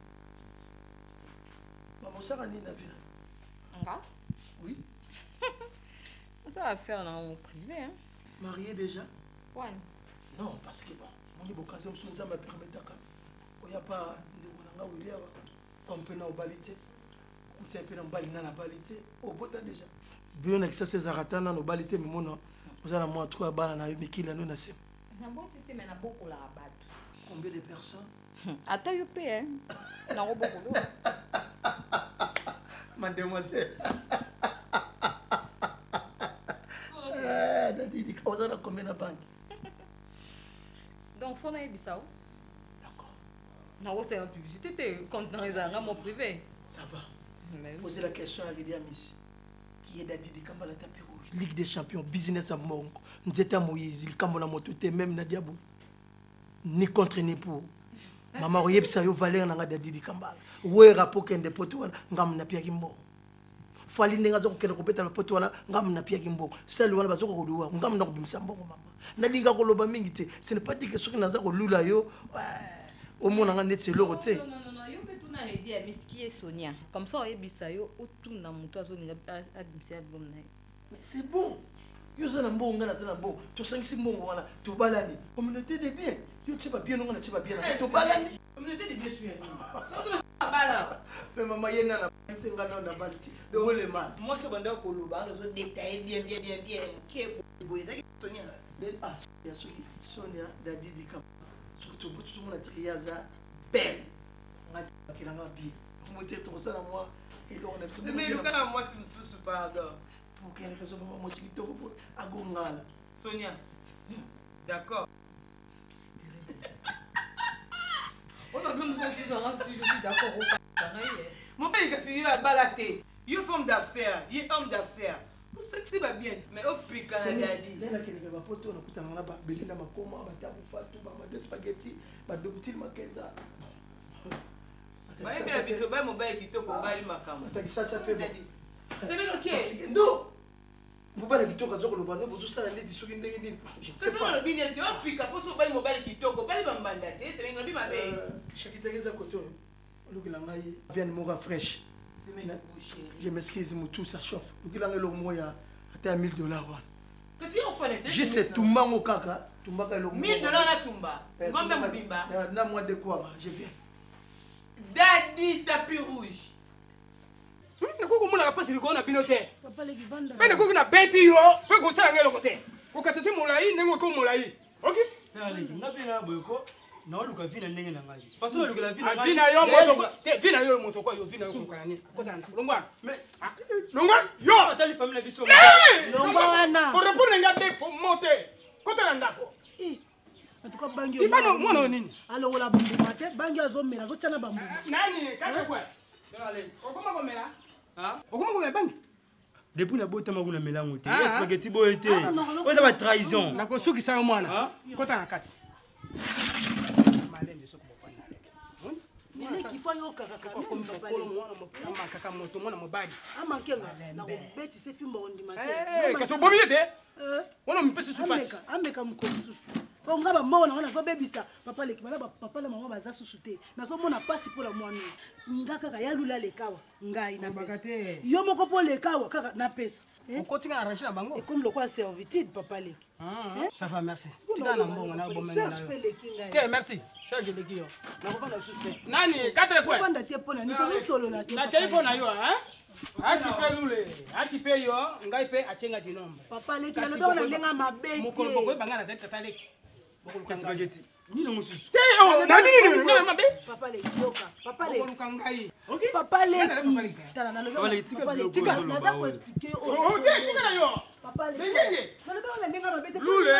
Maman ça ni na vie. Nga? Oui. Ça va faire dans mon privé hein. Marié déjà? Ouais. Non, parce que bon, ni bokaze mso nzamba permetaka oya pa ndeko nanga William comme pena obalite kuta pena mbali na balite obota déjà bien na kisa Césaratana no balite mimono ozala moi trois bana na mikila no na sema na bonti te mena beaucoup la bato combien de personnes ata yo pe hein na ko beaucoup mademoiselle Dadi ozala combien na banque donc faut na ebisa d'accord na ko c'est une publicité te contenant ezanga mon privé ça va poser la question à Lydia Miss qui est Dadi Kambala tapis rouge Ligue des champions business à Mongo Nzeta Moïse il Kambona moto te même na diabo ni contre ni pour mama oyebisa yo valeur na Dadi Kambala we rapport kende poto wana ngam na pia kimbo fali ndenga zo kokela kopeta la poto wana ngam na pia kimbo sala wana bazoko koduwa ngam na kobimisa mbongo mama na linga koloba mingi te ce n'est pas dit que soki naza kolula yo au monde nga net seloko te non yo pe tuna redi ya Miss qui est Sonia comme ça oyebisa yo otuna muto azo linga abimisa album na mais c'est bon yo za na mbongo nga na za na mbongo to sangisi mbongo wana to balani communauté de bien yo tsheba bien nga na tsheba bien to balani communauté de bien suya bala mais maman yena na te nga na balti de wole man moi so banda ko loba no so détailler bien ke boyeza Sonia ya Sonia Dadi Kambala surtout tout le monde a tiré ça belle on a dit qu'il en a bien vous mettez tout ça dans moi et là on est tout mais le cas moi si vous sous pardon pour quelle raison moi qui te repose à Gongal Sonia d'accord on a même ça dit dans si je suis d'accord mon père il a fini la balaté il est femme d'affaires il est homme d'affaires pour ça que c'est pas bien mais au prix quand il a dit là qui ne va pas tout on écoute on a ba Belinda makoma ba tabu fatu ba de spaghetti ba double makenza ba bien biso ba mobile kitoko bali makamba takisa ça fait c'est bien OK non mobile kitoko zo ko lobano bozo sala ledi soki ndenge nini c'est pas le bien tu au prix pour so ba mobile kitoko bali ba mbanda te c'est bien ba be chakitegeza koto lokela ngai viande mora fraîche je m'excuse, tout ça chauffe. Donc il a le moyen à $1000. Que si on fait je sais tout mango kaka, tout maka le $1000 na tumba. Ngombe mbimba. Na moi de quoi je viens. Dadi tapis rouge. Na ko ko mona pas si ko na binote. Papa le givanda. Mais na ko na beti yo, pe ko sala ngelo kote. Ko kasete molai nengo ko molai. OK? Tali, ngapena boyko. Na oluka vina ndenge na ngai. Façon oluka la vina ngai. Vina yo moto. Te vina yo moto kwa yo vina yo kokana ni. Ko dan. Longwa. Mais longwa yo. Atali famille biso. Longwa wana. Ko répondre ngate fo mote. Ko tala ndako. En tout cas bangi yo. Ibano mwana nini? Alongola bambuma te, bangi azomela zo tshana bambuma. Nani? Kaka kwa. Allez. Okoma komela? Ah? Okoma komela bangi? Depuis na bota maguna melango te. Ya spaghetti boy te. Oza ba trahison. Na ko suki sa yo mwana. Ko tala kati. Qui faut yo kaka kaka moto mwana mobali amankenga na robeti se fimba ondima te kaso bomi te wana mpesi supasi ameka mkomo susu onga ba mona wana zo bebisa papa leki bala papa la maman baza susu te nazo mona pasi pour la mwana nga kaka ya lula lekawa ngai na bakate yo moko po lekawa kaka na pesa okotinga arranger na bango et comme le quoi servitude papa leki ça va merci tika na mbongo na bomena cherche pe leki ngai te merci charge leki yo na ko fanda susu nani katre kwa fanda te pona ni to solo na te na te pona yo aki pe lule aki pe yo ngai pe achenga dinombre papa leki na lobe ona lenga mabete mokolo boko banga na zeta tata leki mokolo spaghetti ni no mususu te na nini ngala mabe papa leki yoka papa leki mokolo kangai OK papa leki tala na lobe papa leki naza ko expliquer o te tika yo papa leki na lobe ona lenga mabete lule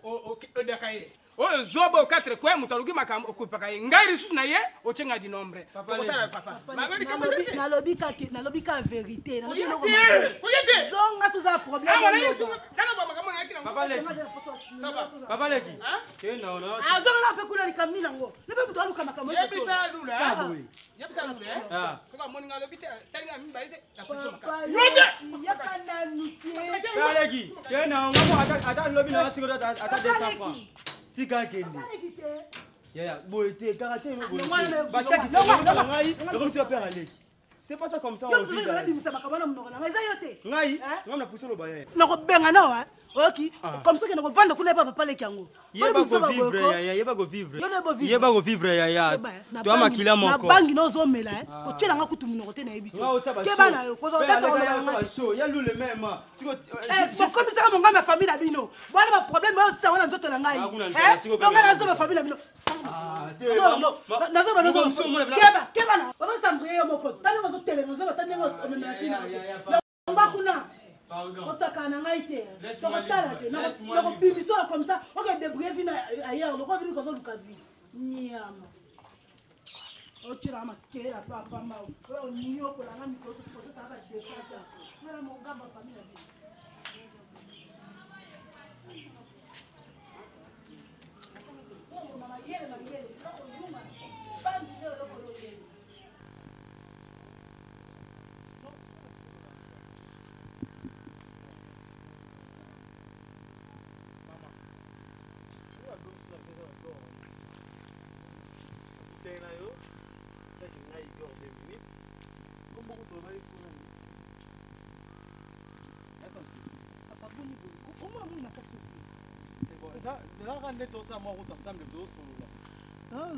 o dakaye o zobo 4 kwa mutaluki makambo okupaka ngai risu na ye ochenga di nombre kokotala papa mabeli kama zete na lobi ka vérité na lobi loko oyete zonga soza problème ama na yesu kana baba kama na yakina papa leki papa leki tena ona zonga na pe kuna likamni nango lebe mtu aluka makambo yebisa lula yebisa lula soka moni ngalo bite talinga mibali te la kuso makamba yote yakana nutie papa leki tena ngamo ata lobi na tiko ata 200 francs tika kende ya boy te karate no boy bataki ngai comme si père aleki C'est pas ça comme ça. Yo vous allez bimisa makabana mnoko na ngeza yote. Ngai, ngam na puso lo baye. Na ko benga na wa. OK. Comme ça que na ko vendre kuna papa le kyango. Yeba go vivre ya, yeba go vivre. Yeba go vivre ya. Toi makila moko. Na bangi no zo mela ko tshela nga kutu mnoko te na yebiso. Ke bana yo ko zo desa ko na show. Ya lule même. Siko ko komisa mo ngama famille na bino. Bwana ba problème ba sa wana nzoto na ngai. Donc na zo ba famille na bino. Keba baba sambriye yo moko tani ngo tele ngo ba tani ngo omena tina ba kuna osaka na ngai te to ko tala te na ko bibiso comme ça on va débrouiller vina ailleurs le ko zimi ko so lukavi nyama o tira ma kera papa ma o nyo ko la ngami ko so ça va déplacer mara mo ngamba famille na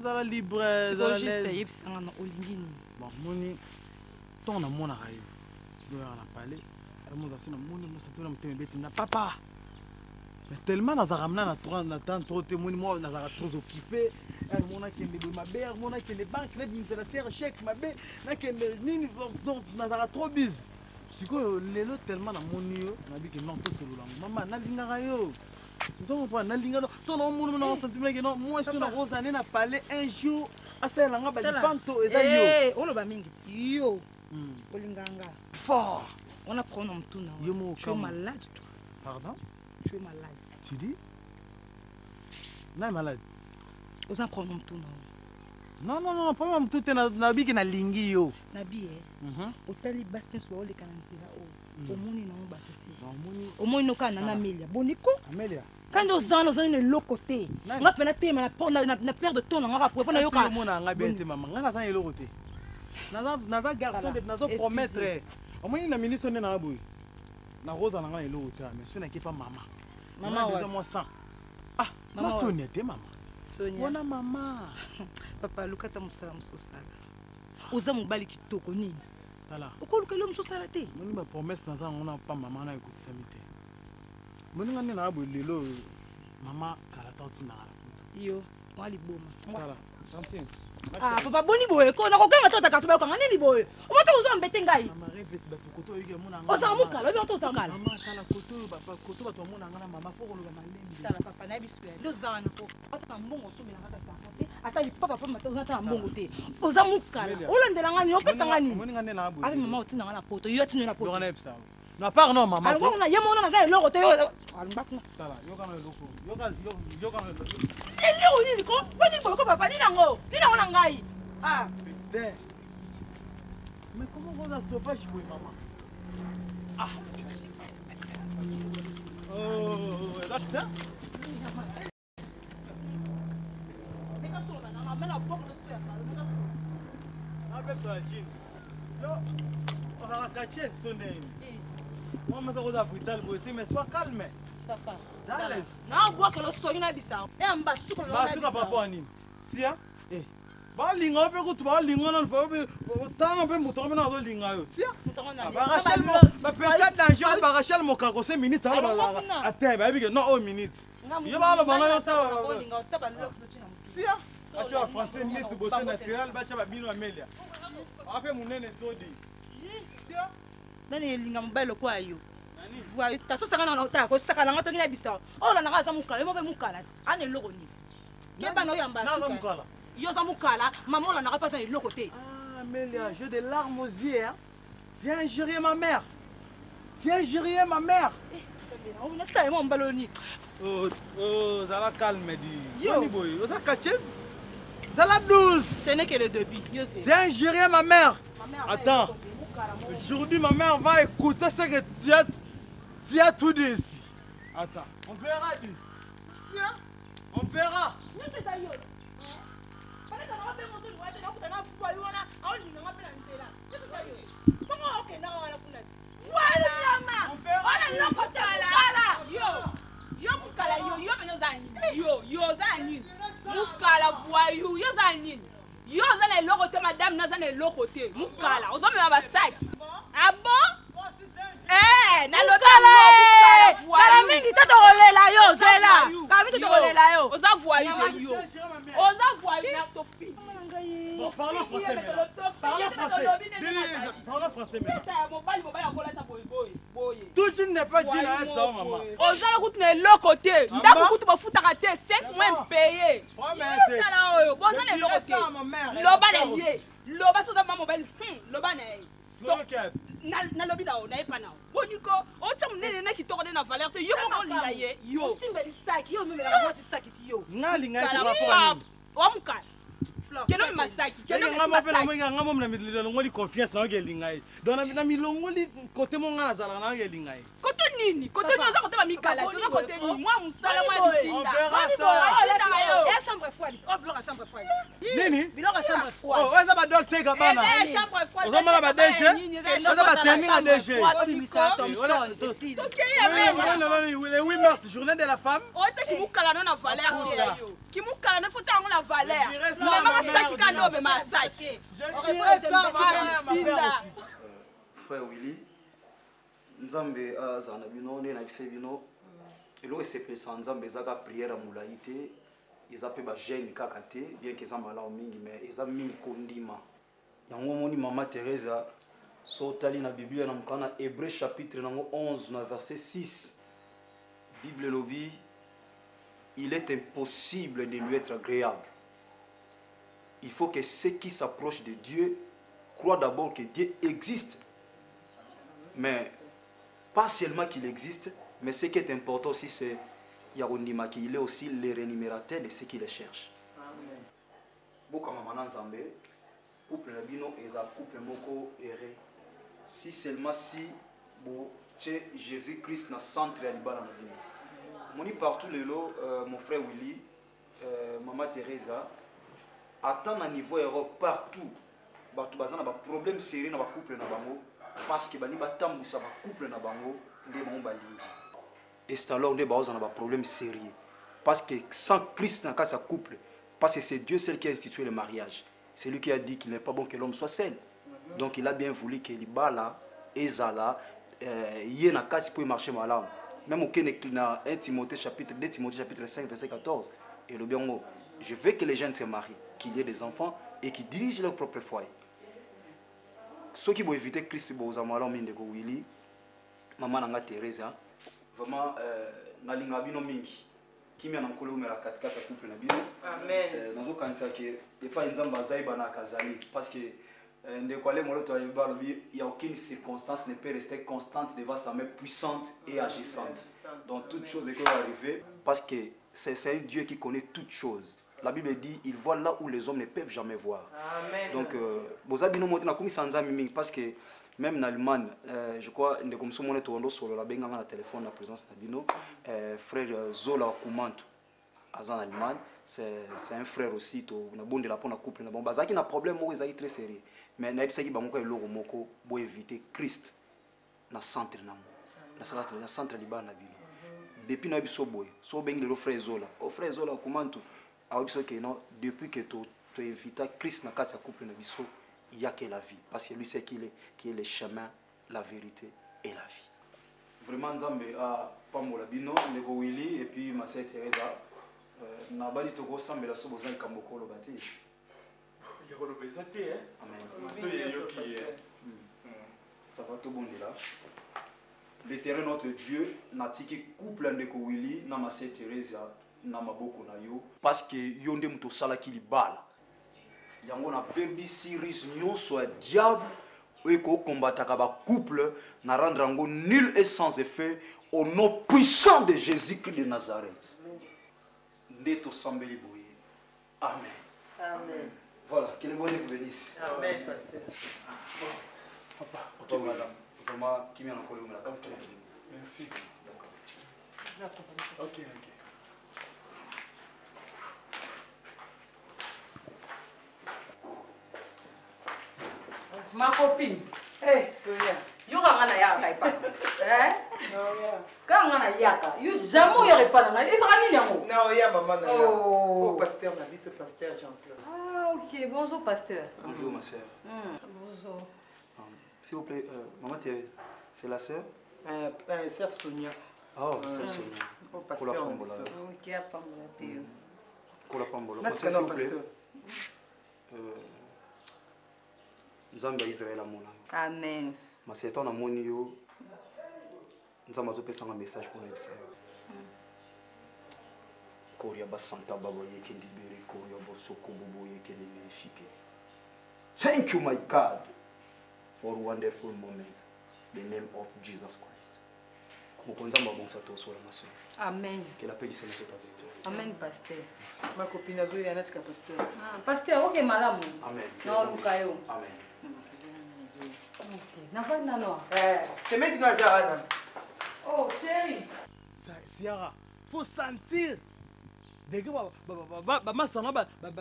Zala libre, zala juste na olingini. Bon, moni ton na mona rayo. Tu dois en parler. Alors moi aussi na moni moi ça tourne me bête na papa. Mais tellement na zaramna na 30 na temps trop témoin moi na zara trop occupé. Elle mona qui me ma mère, mona qui les banques, les bins la serre chèque ma bé, na qui nini donc na zara trop bise. Siko lelo tellement na moni yo na bi que non tout solo maman na linga rayo. Donc pas na linga ton monde na sentiment que non moi sur la rose année na parler un jour asa la nga ba fanto eza yo eh olo ba mingi yo olinganga fort on a pris nom tout na tu es malade toi pardon tu es malade tu dis na malade on a pris nom tout non non non pas même tout na bi que na lingi yo na bi otali basi so ole kananzira o omoni na ba tete omoni no kana na Amelia boniko Amelia quand nous allons dans le côté on a peine téma na perdre de temps on va pour na yoka mona nga bete mama nga na tani le côté naza garçon de nazo promettre omoni na ministre na boy na rosa na nga le côté mais ce n'est pas maman maman moi sang ah maman Sonia te maman Sonia wana mama papa lukata musala musosala oza mobali kitoko nini tala okoluka lo musosala te moni ba promesse na za ngona pa mama na ekutisa mite moni ngane na abo lelo mama kala toti na yo wali boma tala something ah papa boni boye ko na ko kanga tota ka tobaka ngani boye o mata uzo mbete ngai mama rêve ba koto yike mona ngana oza mukala lo to mukala mama tala koto ba koto ba to mona ngana mama foko lo ba malembi tala papa na bisu ya lo zana ko ata mbongo so mena kata sa te ata li papa mata uza ta mbongo te oza mukala olandela ngani opesa ngani moni ngane na abo abi mama otina ngana poto yo atina na poto ngana epsa na part non maman alors on a yamona na za eloko te yo almbakuna tala yo kana eloko yo kana eloko eloko nini ko wani ko papa ni nango na ngai ah mais comment on a sauvage oui maman ah oh là ça on a caché ton nez moi mais on a brutal beauté mais sois calme papa Dale. Na boa que lo story na bisa. E amba suko lo na bisa. Ba papa nini? Sia? Ba linga pe ko ba linga na fa be tanga pe moto na zo linga yo. Sia? Ba Rachel mo ba peut-être danger ba Rachel mo ka ko se minute ça ba attends ba bi que non oh minute. Yo ba lo bana yo ça. Sia? A tu as français ni tu beauté naturelle ba cha ba bino Amelia. Ape munene todi. Sia? Nani linga mbalo kwa yo. Voyez, ta sauce na ko saka na ngato ni bisa. O la na za mukala, mo be mukala. Ane loko ni. Ke ba no yamba. Na za mukala. Yo za mukala, maman la na pas ça loko te. Ah, Amelia, j'ai des larmes aux yeux. Hein? Viens injurier ma mère. Viens injurier ma mère. On ne sait pas mbalo ni. Oh, ça calme dit. Yo ni boy, ça catches. Ça la douce. Ce n'est que le début. Yo c'est. Viens injurier ma mère. Attends. Aujourd'hui ma mère va écouter ce que tu as tout dit ici. Attends, on verra dit. On verra. voyou yo za nini yo za na eloko te madame naza na eloko te mukala ozomema basaki ah bon kala mingi te tokolela yo zela kala mingi tokolela yo oza voyou te yo oza voyou na tofi Bon, parlons français maintenant. Parlons français. Parlons français maintenant. Tout tu n'es pas dit là, ça, maman. ozala kutu na eloko te ndako kutu bafutaka te 5 mois impayé tala oyo boza na eloko te loba na ye loba soza ma mobile loba na ye nalobi na o nayepa na o boniko otya monene na kitoko nde na valeur te yo moko olinga ye yo osimbeli saki yo omemelaka mwasi saki ti yo nalinga ete rapport nini wamukala keno masaki keno masaki nga mo na milongoli confiance na ngelinga ye donc na milongoli côté mo nga nazala na ngelinga ye kote nini kote nini oza kote bamikala oza kote nini mwa mosala mwa litinda ya chambre froide o biloko ya chambre froide nini biloko ya chambre froide o eza badol seka bana ozomona badege eza batemi ya dege le 8 mars journée de la femme ote kimukala no na valeur te yo kimukala no fota yango na valeur mema masaki kando obema asaki frère Willy nzambe aza na bino nde na bise bino eloko esepelisa nzambe ezaka priere ya molai te eza mpe bagene kaka te bien ke eza malamu mingi mais eza mingi kondima yango omoni mama Teresa so otali na biblia na mokana na Hébreu chapitre nango 11 na verset 6 bible elobi il est impossible de lui être agréable. Il faut que ceux qui s'approchent de Dieu croient d'abord que Dieu existe. Mais pas seulement qu'il existe, mais ce qui est important aussi, c'est qu'il est aussi le rémunérateur de ceux qui le cherchent. Amen. Beaucoup de gens couple nabino et un couple moko erré. Si seulement si Jésus-Christ na centre ya libala nabino. Moni partout le lot, mon frère Willy, maman Teresa, attend à niveau Europe partout. Bato bazana ba problème sérieux na ba couple na bango parce que bani batambusa ba couple na bango nde bango balingi. Et c'est alors nde bazana ba problème sérieux parce que sans Christ dans sa couple, parce que c'est Dieu seul qui a institué le mariage. C'est lui qui a dit qu'il n'est pas bon que l'homme soit seul. Donc il a bien voulu que libala ezala yena kati pour marcher malamu. Même au Kenya, 1 Timothée chapitre 2 Timothée chapitre 5 verset 14 et le bien mot, je veux que les jeunes se marient, qu'il y ait des enfants et qui dirigent leur propre foyer. Ceux qui vont éviter Christ aux amalons mindeko Willy, maman nanga Teresa, vraiment nalinga bino mingi. Qui m'a encore eu la katikata couple na bino. Amen. Nous avons dit que et pas une zamba zaïba na kazali parce que il n'y a aucune circonstance ne peut rester constante devant sa main puissante et agissante. Donc toute chose est arrivée parce que c'est un Dieu qui connaît toutes choses. La Bible dit il voit là où les hommes ne peuvent jamais voir. Amen. Donc parce que même en Allemagne, je crois que comme ça on tourne sur la benga na téléphone la présence d'Abino, frère Zola Kumantu en Allemagne, c'est un frère aussi to na bonde la pona couple na bon bazaki na problème mo ezaki très sérieux. Mais na ebisaki bango ka eloko moko bo éviter Christ na centre na mo. Na centre liba na bino. Depuis na biso boy, so bengi le frère Zola. O frère Zola Kumantu a biso que non depuis que tu invites Christ na kati ya couple na biso, il y a que la vie parce que lui c'est qui est le chemin, la vérité et la vie. Vraiment nzambe a pamola bino ndeko Willy et puis ma sœur Teresa na badi toko sambela so bozali kambokolo bati. Yolo bezate hein. Amen. Ça va tout bon là. L'Éternel notre Dieu n'a tiki couple ndeko Willy na ma sœur Teresa na maboko na yo parce que yonde muto sala ki libala. Yango na baby series nyonso ya diable eko combataka ba couple na rendre yango nul et sans effet au nom puissant de Jésus-Christ de Nazareth. Ndeto sambeli boye. Amen. Amen. Voilà, que le bon Dieu vous bénisse. Amen, pasteur. Papa, ok, madame. Vraiment, qui m'a encore eu la carte. Merci. D'accord. Ok. Ma copine. Hey, Sonia. Yo ka ngana yaka kai pa. Ka ngana yaka. Yo jamais yo repa na. E faka ni yango. Non, ya maman na. Oh, pasteur na biso pasteur Jean-Claude. Ah, OK. Bonjour pasteur. Bonjour ma sœur. Bonjour. S'il vous plaît, maman Thérèse, c'est la sœur? Sœur Sonia. Oh, sœur Sonia. Pour la Pambola. OK, à Pambola Théo. Pour la Pambola. Notre S'il vous plaît. pasteur. Nzambe ya Israël amona. Amen. Ma sœur ton amoni yo. Nzambe azopesa un message pour les sœurs. Koria basanta babo yeke libere koria bosoko bobo yeke libere. Thank you my God for a wonderful moment. The name of Jesus Christ. Mokonzamba bon sato sur la maçon. Amen. Que la paix du Seigneur soit avec toi. Amen pasteur. Ma copine Azo ya natika pasteur. Ah, pasteur, OK malamu. Amen. Non, Lukayo. Amen. OK. Na va nano. C'est mec qui nous a dit. Oh, chérie. Ciara, faut sentir. Dès que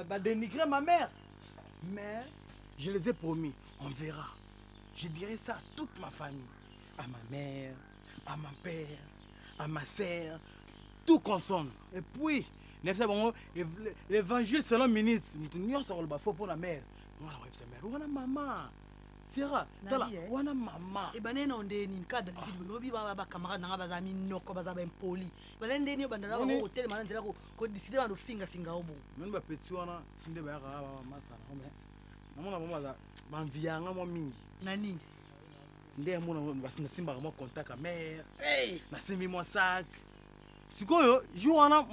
ma dénigrer ma mère. Mais je les ai promis, on verra. Je dirai ça à toute ma famille. À ma mère, à mon père, à ma sœur, tout consonne. Et puis, l'évangile selon minutes, nous sommes pour la mère. On a maman. Sera, wana mama. Et banene onde ni cadre de vie lobi ba camarade nga baza minoko baza ba impoli. Banene ni bandala ko hotel manzela ko décider ba finga obo. Même ba petit wana finde ba ka masa na home. Namona mama za ba mvianga mo mingi. Nani? Nde mona basina simba mo contact a mère. Na simi mo sac. Sikoyo ju wana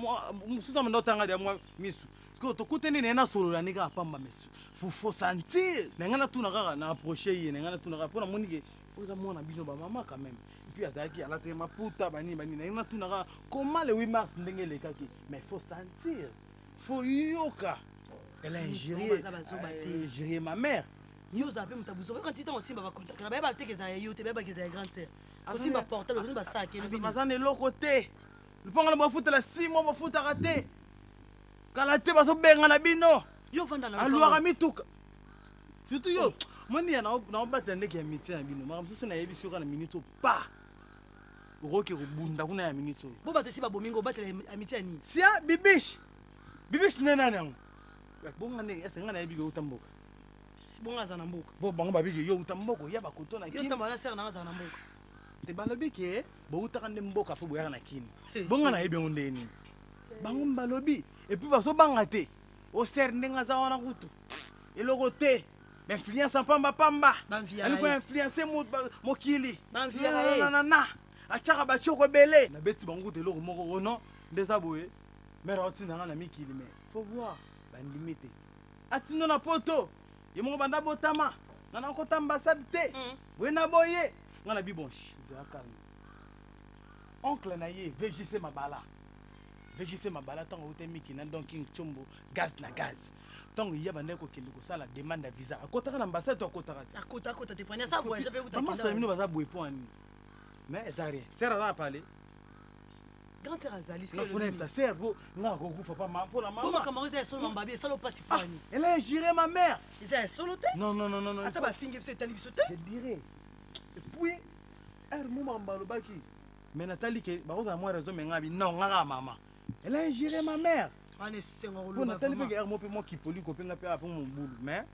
mususa ndotanga dia mo misu. Sikoyo tokuteni na solo la nika pamba mesu. Faut sentir. Nengana tu na approcher ye, nengana tu na pona monike. Oza mona bino ba maman quand même. Et puis azaki ala te maputa bani nengana tu na comment le 8 mars ndenge le kaki. Mais faut sentir. Faut yoka. Elle a ingéré ma mère. Yo zape mutabuzo quand tu t'en simba ba contact. Na ba ba te ke za yo te ba ke za grande sœur. Aussi ba portable, aussi ba sac et le bazane l'autre côté. Le panga le bafuta la 6 mois bafuta raté. Kala te baso benga na bino. Yo vanda na aluaka mituka surtout yo moni ya na obatende ke miti ya bino mara msusu na yebi soka na minute pa uroke kubunda kuna ya minute bo bato si ba bomingo batela amiti ya nini sia bibish nena nango bonga ne esenga na yebi yo utamboka si bonga za na mboka bo bango babiki yo utamboko ya bakoto na kini yo tamba na ser na za na mboka te balobi ke bo utaka nde mboka fo boya na kini bonga na yebi ngonde ni bango mbalobi et puis baso banga te au ser ndenga za wana kutu eloko te influence pamba aliko influence mokili na achaka bachoko bele na beti bango te eloko moko ono ndeza boye mera otinanga na mikili mais faut voir bandimi te atino na poto ye moko banda botama ngana kota ambassade te boye na boye ngana bibonshi za calme oncle na ye VJC mabala tango ute miki na donking chombo gaz na gaz tango ya bande ko kende ko sala demande visa akotaka na ambassade to akota te prendre ça voyage pe uta kenda mama baza boye point mais ezari sera za parler grand sœur azali ce que faut ça sert bo nga ko kufa pa ma pour la maman bon comment ça solo mbabi solo pas si fani elle a géré ma mère c'est solo te non ata ba fingi c'est tali biso te je dirais et puis moment mbalo baki mais Nathalie que ba oza moi raison mais ngabi non nga maman elle a géré ma mère. Pour Nathalie Péguer, moi qui polie, copain, après mon boulot. Mais,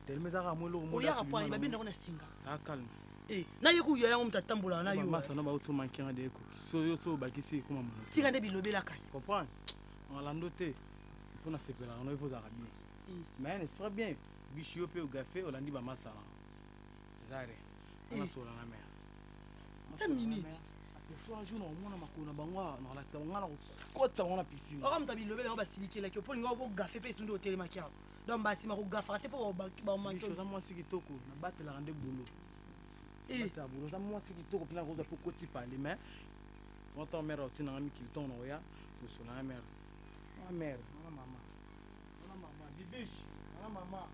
tellement ça a mollo. Oh, y'a pas, il va bien dans la stinga. Ah, calme. Eh, na yeku ya on tatambola na yo. Massa na ba auto manquer de ko. So bakisi comment. Tika de bilobe la casse. Comprends? On l'a noté. Pour na sepela, on il faut bien. Mais c'est très bien. Bichio pe au café, on l'a dit ba massa. Zare. On a sur la mer. 1 minute. Un jour on a makona bangwa na relaxa ngana kota ngana piscine o kamta bilobele ngo basilikela ke poli ngo bo gafe pe sundo hotel makia donc basi ma ko gafa te po ba makio za mwasi kitoko na batela rande bolo ta bolo za mwasi kitoko pina ko za po koti pale mais on ta mère otina ngami kilton no ya to so na mère na mama bibish na mama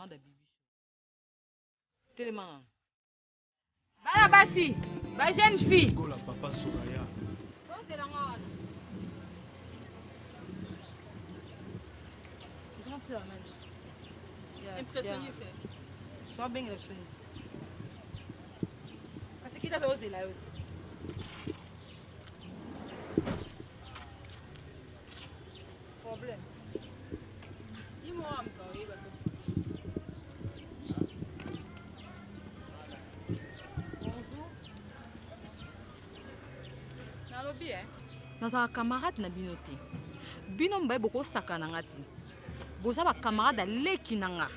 camarade à Bibi. Tellement. Bana basi, ba jeune fille. Go la papa Soraya. Impressionniste. Sois bien impressionniste. Parce qu'il t'avait osé là aussi. Problème. Dis-moi encore, il va se. Bonjour. Nalobi nazala camarade na bino te. Bino mbaye boko sakana ngati. Boza ba camarade aleki nanga.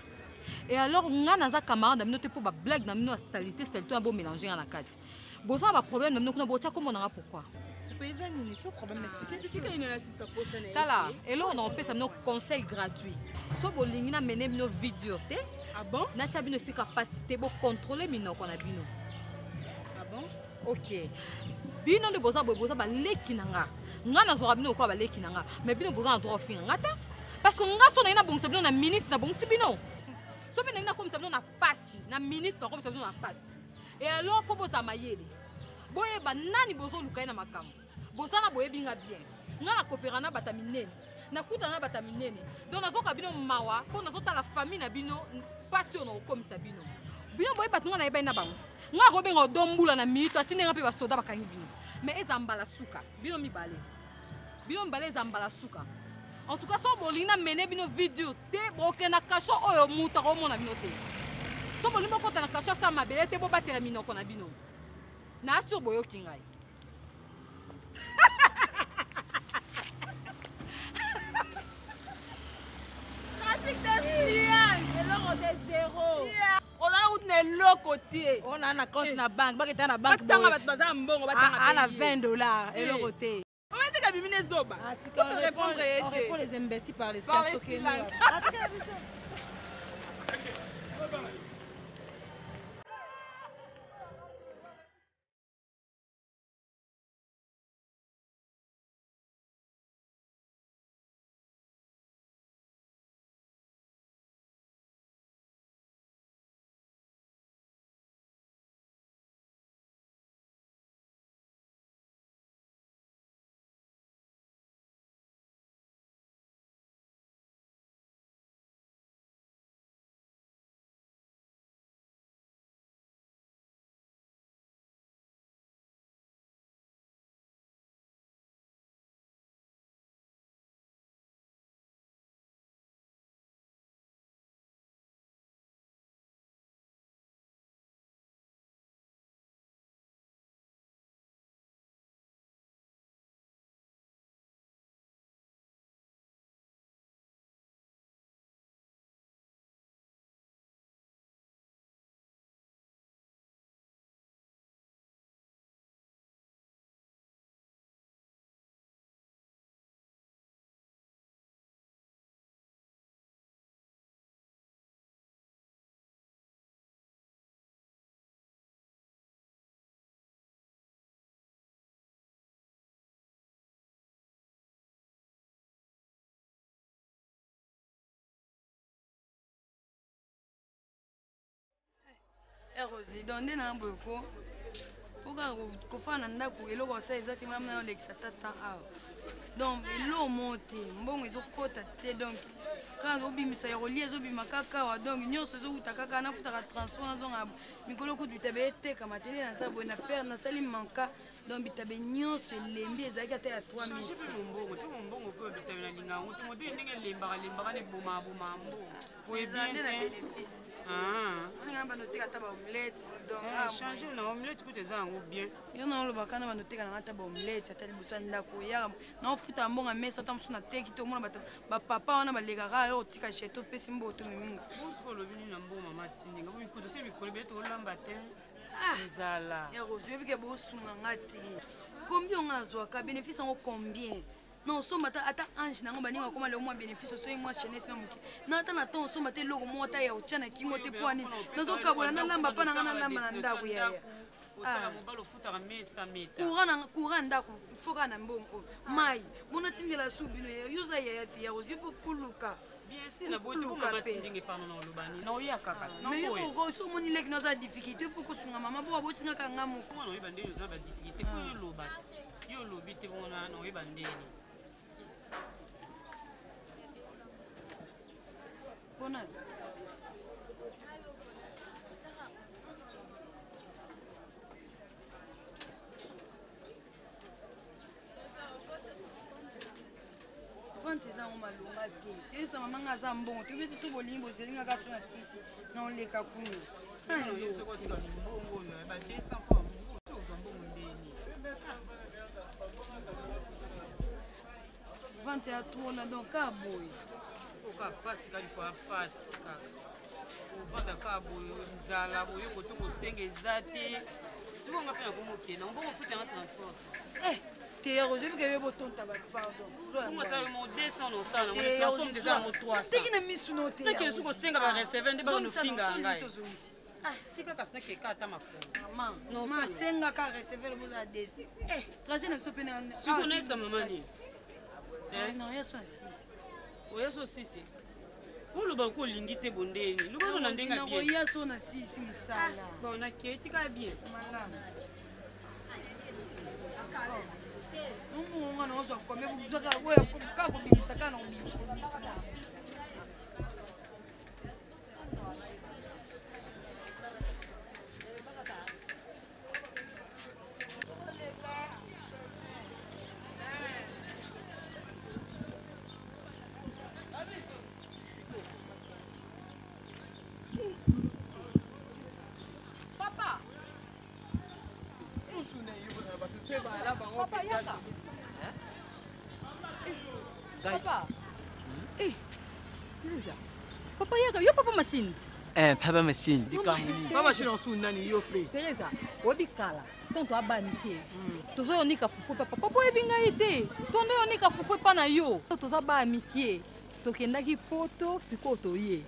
Et alors nga naza camarade na bino te pour ba blague na bino salité salité na bo mélanger na kati. Boza ba problème na bino kuna botia comme nanga pourquoi? C'est paysan ni ce problème m'expliquer. Tu sais qu'il y a si ça pose ça. Tala, et là on a fait ça nos conseils gratuits. So bo lingi na mener bino vidéo te. Ah bon? Na tia bino si capacité bo contrôler bino kona bino. Ah bon? OK. Bino de boza ba leki nanga. Nga na zora bino ko ba leki nanga. Mais bino boza na droit fin ngata. Parce que nga so na ina bongisa bino na minute na bongisi bino. So bino ina comme ça bino na passe, na minute na comme ça bino na passe. Et alors faut boza mayele. Boye ba nani bozo lukai na makambo. Boza na boye binga bien. Nga na coopérer na bata minene. Na kuta na bata minene. Donc nazo ka bino mawa, pour nazo ta la famille na bino passion na comme ça bino. Bino boye batunga na eba na bango. Nga ko benga dombula na minute atinenga pe ba soda bakangi bino. Mais ezambala suka. Bino mibale. Bino mbale ezambala suka. En tout cas, si vous avez mené une vidéo, vous avez un cachot ou un mouton au monde. Si vous avez un cachot, ça m'a belé, vous avez un mino. Na sur boyo kingai. Trafic d'influence. Et là, on est zéro. On a où l'autre côté. On a un compte na banque, banque est na banque. On a $20 et l'autre côté. On va dire que Zoba. On répond les imbéciles par les silence. Rosie, donde na mboko. Oka kofana ndako eloko sa ezati mama na lekisa tata awa. Donc elo monte, mbongo ezokota te donc quand obimisa ya rolie ezobima kaka wa donc nyonso ezokuta kaka na futa ka transport zonga mikolo kutu bitabe te kama tele na sabo na père na sali manka donc bitabe nyonso lembi ezaki ata ya 3000. Changer pe mbongo, tu mbongo ko bitabe na linga ngutu moto ndenge lemba ne boma mbo. Pour bien na bénéfice. On a ba noter ata ba omelette donc changer na omelette pour tes ango bien. Yo na lo bakana ba noter kana ata ba omelette ata libusa ndako ya na futa mbonga mesa ata msuna teki to mona ba papa wana ba legara yo tika cheto pesi mboto minga. Bonso lo bini na mbongo mama tini nga bikuto se bikolo beto lamba te. Nzala. Ya Rosie bike bo sunga ngati. Combien on a zo ka bénéfice en combien? Non, so mata ata ange nango baninga koma le moins bénéfice so moi chenette na muki. Na ata na ton so mata logo mota ya uchana kingo te poani. Nazo kabola na lamba pa na ngana lamba na ndaku ya. Osala mobalo futa mesa meta. Courant ndaku foka na mbongo. Mai, mona tindela subino ya yuza ya Rosie po kuluka. bien si na bote ko mama tindinge pano na olobani na oya kaka na mais oya yo so moni leki na za difficulté pour ko sunga mama bo abotinga ka ngamo ko na oyeba ndeni za ba difficulté fo yo lobati yo lobi te bona na oyeba ndeni bona eza malonga te eza mama nga aza mbongo te obeti so bolingi bozelinga ka so na sisi na oleka kuna vante ya tona donc ka boye oka pasi kaliko ya pasi kaka ovanda ka boye nzala boye koto kosenga eza te sikonga mpe na komokenda mbongo futanga transport te Rosé vu que yo botonta ba pardon Comment t'as eu mon 200 no sana mon transport déjà mon 300 tiki na misu no te que suko senga ba recevoir nde ba no finga ngai ah tika ka snake ka ta makolo mama non senga ka recevoir boza desi trajet na so pena suko na sa mama ni non yeso asisi oyeso sisi oloba ko lingi te bondeni loba na ndenga bien na yeso na sisi musala bon na ke tika bien malama umwana ozwa kome kuzaka wewe kako bimisaka na ubimisa Papa Papa yaka. Papa. Teresa. Papa yaka, yo papa machine. Papa machine. Papa machine en sous nani yo pe. Teresa, obikala. Tonto abanike. Tozo yonika fufu papa. Papa ebinga ite. Tondo yonika fufu pa na yo. Tozo ba amike. Tokendaki poto siko toye.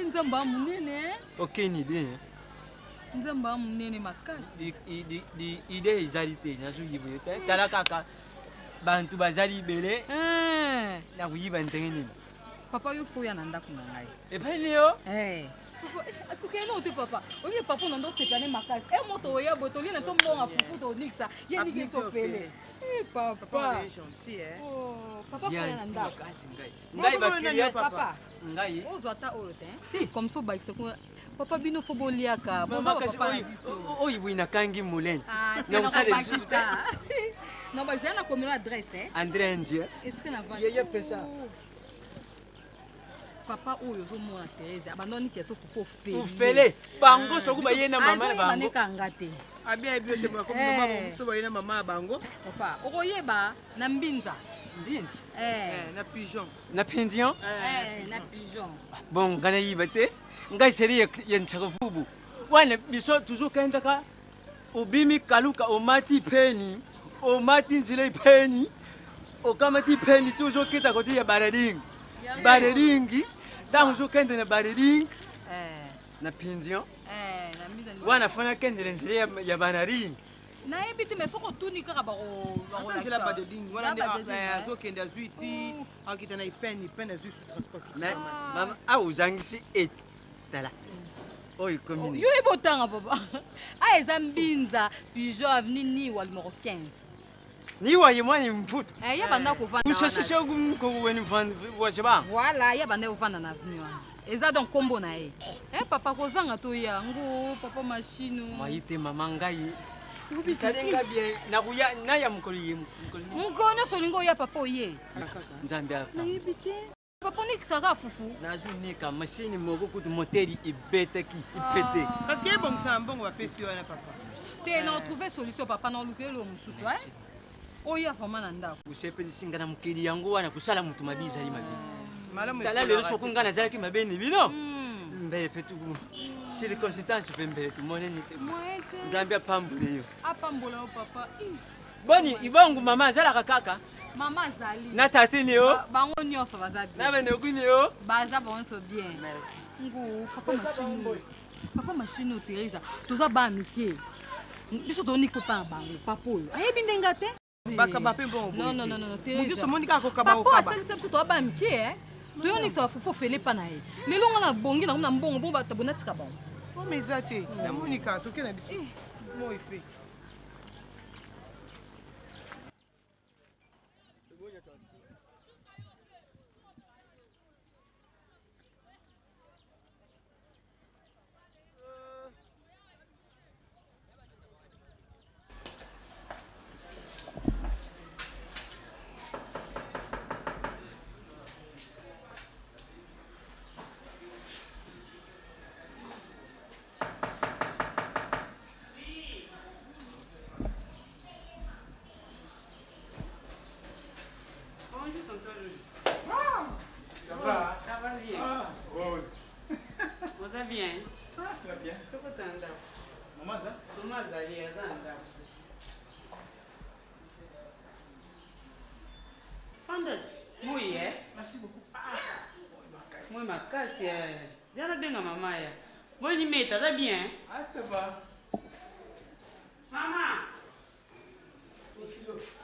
Nzamba munene. Aucune idée. Nzamba munene makasi. Di idée ezali te nazuki boye te. Tala kaka. Bantu bazali bele. Na kuyiba ndenge nini? Papa yo foya na ndako na ngai. Epai yo? Kukena ote papa. Oye papa na ndo sepane makasi. Moto oya botoli na to mbonga fufu to nixa. Ye niki so pele. Papa. Papa est gentil Oh, papa foya na ndako. Ngai bakilia papa. Ngai. Ozwata oyo te. Comme so ba ko papa bino fo boliaka. Mama kasi oyi buina kangi muleni. Na usale bisu te. Non, bah, c'est une commune adresse. André Ndié. Est-ce que la va? Il y a ça. Papa, où est-ce que moi, Thérèse? Abandonne qui est sauf pour faire. Pour faire. Bango, ça vous voyez na maman bango. Ah bien, bien, c'est comme maman, ça voyez na maman bango. Papa, okoye ba na mbinza. Mbinza. Na pigeon. Na pigeon? Na pigeon. Bon, ngana yibate. Ngai seri yenchaka fubu. Wana biso toujours kenda ka. Obimi kaluka omati peni. O Martin Zile Penny, o Kamati Penny, toujours qui t'a côté à Barading. Barading, dans le jour de Barading, na pension. Wana fana kendele nzile ya Barading. Na ebiti me soko tuni kaka ba o c'est la Barading. Wana ndi zo kenda zuiti, akita na ipeni zuiti transport. Mama, au zangisi et tala. Oi, comme yo ebotanga papa. Ah ezambinza, pigeon avenue ni wal numéro 15. Ni waye mwani mfutu. Ya banda kuvanda. Ushashisha ko weni mfanda washaba. Voilà, ya banda kuvanda na avenue wana. Eza donc kombo na ye. Papa kozanga to ya ngo papa machine. Maite mama ngai. Salenga bien na kuya na ya mkoli. Mkono solingo ya papa oye. Nzambia. Na yibite. Papa ni kisaka fufu. Nazu nika machine moko kutu moteri ibeteki ipete. Parce que bon ça bon va pesi wana papa. Te na trouver solution papa na lukelo mususu oya fama na ndako. Usepeli singa na mkili yangu wana kusala mtu mabiza ali mabiza. Malamu tala lelo sokunga na zaki mabeni bino. Mbele petu circonstance pembele tumone ni te. Nzambia pambule yo. Apambula yo papa. Boni ibongu mama zala kakaka. Mama zali. Na tatini yo. Bango nyonso baza bien. Na bene okuni yo. Baza bonso bien. Merci. Ngo papa machine. Papa machine Teresa. Toza ba amitié. Biso to nix pa bango papa oyo. Ayebi ndenga te. bakaba mpe mbongo Non, non, non, non, moto nyonso omoni kaka kokaba papa asalisa biso toyaba mike toyonikisa bafufu ofele epa na ye lelo nga na bongi na mbongo bongo bato bonatika bango ome eza te namoni kaka toke na biso mo epe Merci beaucoup. Moi, ma casse, j'ai bien maman. Moi, il met, ça bien. Ah, ça va. Maman.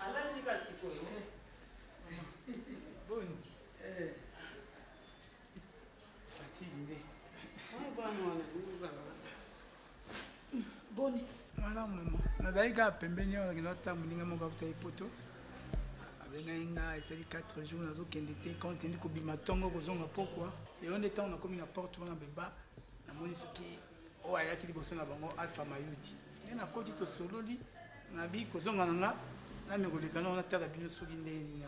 Allah, tu casses quoi? Bon. Fatigué. Boni. Voilà, maman. Nazali ka pembeni on a nota muninga mo kafuta ipoto. Abenga inga esali 4 jours nazokende te quand tindi kobima tongo kozonga pokwa. Et on était on a comme une porte on a beba. Na moni soki o ayaki liboso na bango Alpha Mayudi. Et na koti to sololi na bi kozonga nanga na mekoleka na tala bino soki ndeni.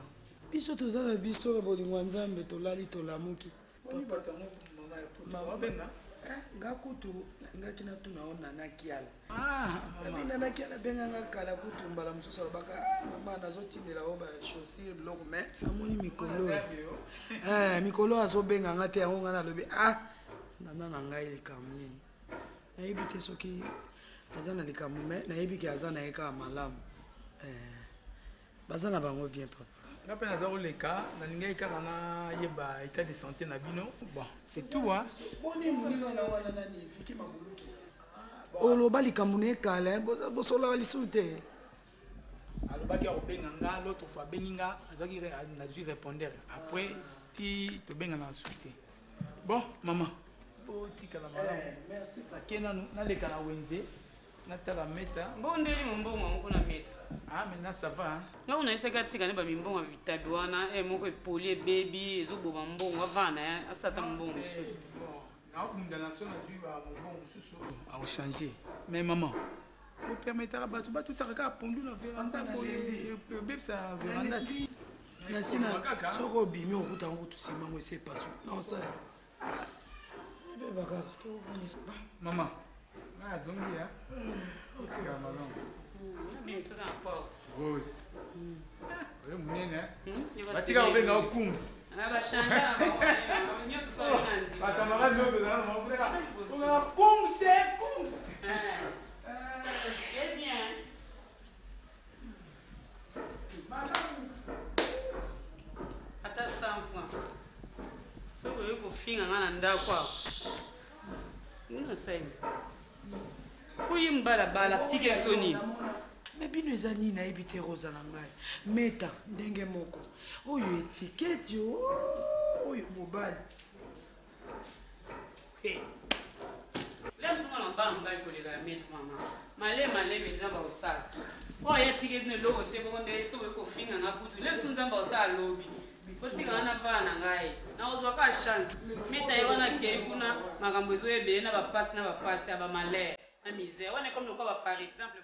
Biso tozala biso bolingo nzambe tolali tolamuki. Boni bato mo mama ya poto. Wabenga nga kutu ngaki natuna ona nakiala mama nakiala benganga kala kutu mbala mosusu alobaka mama nazotindela o bachaussure biloko me amoni mikolo mikolo azobenganga te yango nga nalobi nana na ngai likambo nini nayebi te soki aza na likambo me nayebi ke aza na ye kaka malamu baza na bango bien papa nga mpe naza koleka nalingai kaka nayeba état de santé na bino bon c'est tout boni moninga na wana nani fiki mabuluki oloba likambo na ekala bosolaka lisusu te alobaki akobenga nga l'autre fois abengi nga azwaki nazwi répondeur après ti tobenga na suite te bon mama otikala malamu nake nanu naleka na wenze natala meta mbondeli mombongo moko na meta maintenant ça va nga unayebisaki atika ne bamimbongo ya bitabi wana moko epoli ebebi ezoboma mbongo avana asata mbongo mosusu naokunda na so nazwi bamobongo mosusu aochange mais maman opermetaka bato batutaka kaka pondu na veranda obebisa veranda ti nasina soki obimi okuta ngo tusimango ese paso naosala ebeba kaka mama nga azongi ya otikaka malongo Rose. Oui, munene. Batika obenga okums. Bakamara nyogo na mabeka. Ona kums. C'est bien. Ata 100 francs. Soko yoko finga ngana ndako ako. Nino saini. Kuyi mbala bala tike soni. me bino eza nini nayebi te rosa na ngai meta ndenge moko oyo etiketi oyo mobali lemsumana mbala mobali kolela ya meta mama malema nzambe osala oyo etiketi no eloko te bongo nde soki ekofinga nga kutu lemsu nzambe osala lobi otikanga na vana na ngai nakozwaka chance meta ye wana kei kuna makambo ezoyebele na bapasi ya bamalere na misère wana comme lokola par exemple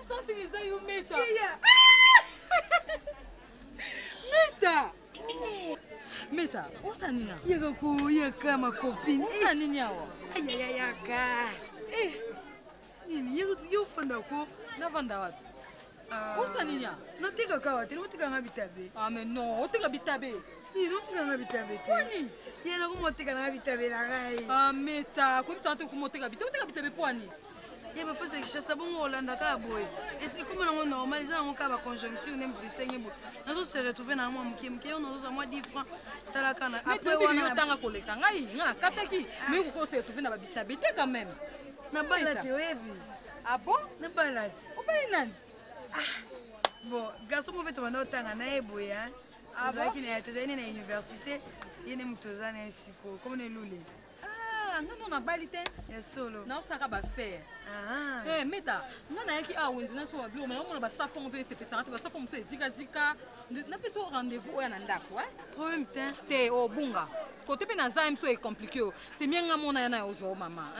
centre eza yo meta meta meta osa nini awa yaka koyaka makopine osa nini awa ayayayaka nini yofanda ko navanda wapi osa nini awa notekaka wa te notekanga bitabe mais non oteka bitabe notekanga bitabe te poni ye nakomotekananga bitabe na ngai meta koyebisanga te okomoteka bitabe oteka bitabe poni ye bapesa kishasa bongo olanda kaka boye ekoma nango normal eza nango kaka baconjoncture nde moto esenge boye nazose retrouve na mwa moke moke yo nazozwa mwa 10 francs talaka na apres otanga koleka ngai nga nakataki mais okoki ose retrouve na babitabe te quand même nabala te oyebi ah bon nabala te obali nani bon garçon mo mpe tobanda otanga na ye boye tozalaki na université ye nde moto oza na ye siko komo ne lule ngano nabali te ya solo naosaka bafere meta nga nayaki awa wenze naso babilo me omona basafongo mpe esepesanga te basafongo mosusu ezikazika napesi o rendez-vous oyo na ndako problème te obunga kote mpe naza ye mosu ecomplike o semie nga mona ya na ozwa o mama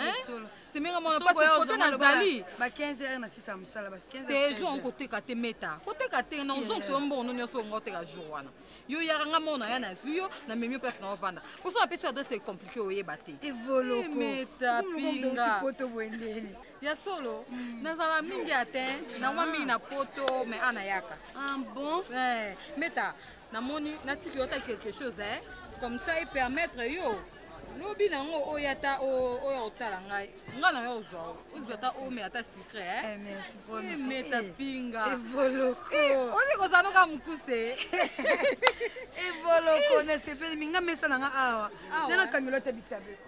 semie nga mona pasi kote nazali ba 15 heures na 6 ya mosala ba 15 te jour nkoteka te meta koteka te na ozongisa yo mbongo nyonso onga oteka jour wana yo yaka nga mona ya nazwi yo namemi yo place na ovanda poso napesi yo adresse ecomplike oyeba te meta pinga ya solo nazala mingi ya te na mwa mingi na poto mais ana yaka bon meta namoni natiki yota quelque chose comme ça permettre yo lobi nango oyo ata oyo otala ngai nga na yo ozwa ozwa ata omela ata secret meta pinga oli kozala noka mokuse evoloko nasepeli minga mesa nanga awa nde nakangelo te bitabe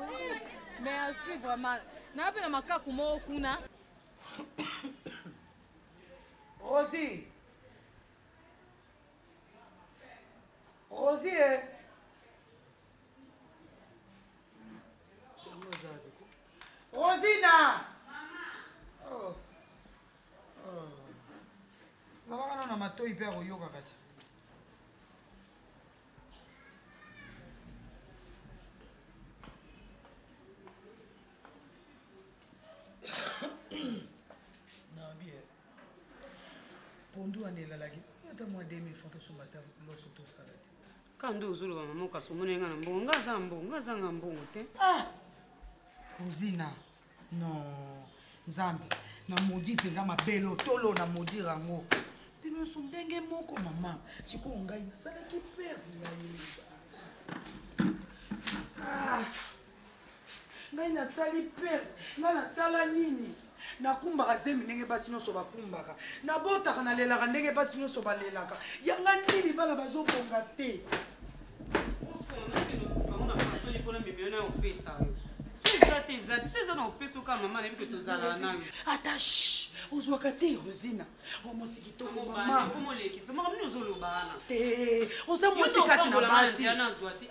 merci vraiment na mpe na makaku moko kuna Rosie Rosina kaka wana na matoi mpe akoyokaka te nabi pondu wana elalaki ata mwa 2000 francs tosomba ta loso tosala te kandi ozoloba mama okasi omona nga na mbongo nga azanga mbongo te Rosina non nzambe na modi mpenza mabele otolo na modire yango mpe nyonso ndenge moko mama sikoyo ngai nasalaki perte ya ngai nasali perte ngai nasala nini nakumbaka zemi ndenge basi nyonso bakumbaka nabotaka nalelaka ndenge basi nyonso balelaka yanga nini bana bazobonga te eza na opesa oka mama nayebi ke tozala nayo ata ozwaka te Rosina omosi kitoko mama omolekisa maka mini ozolobana te oza mosi kati na basi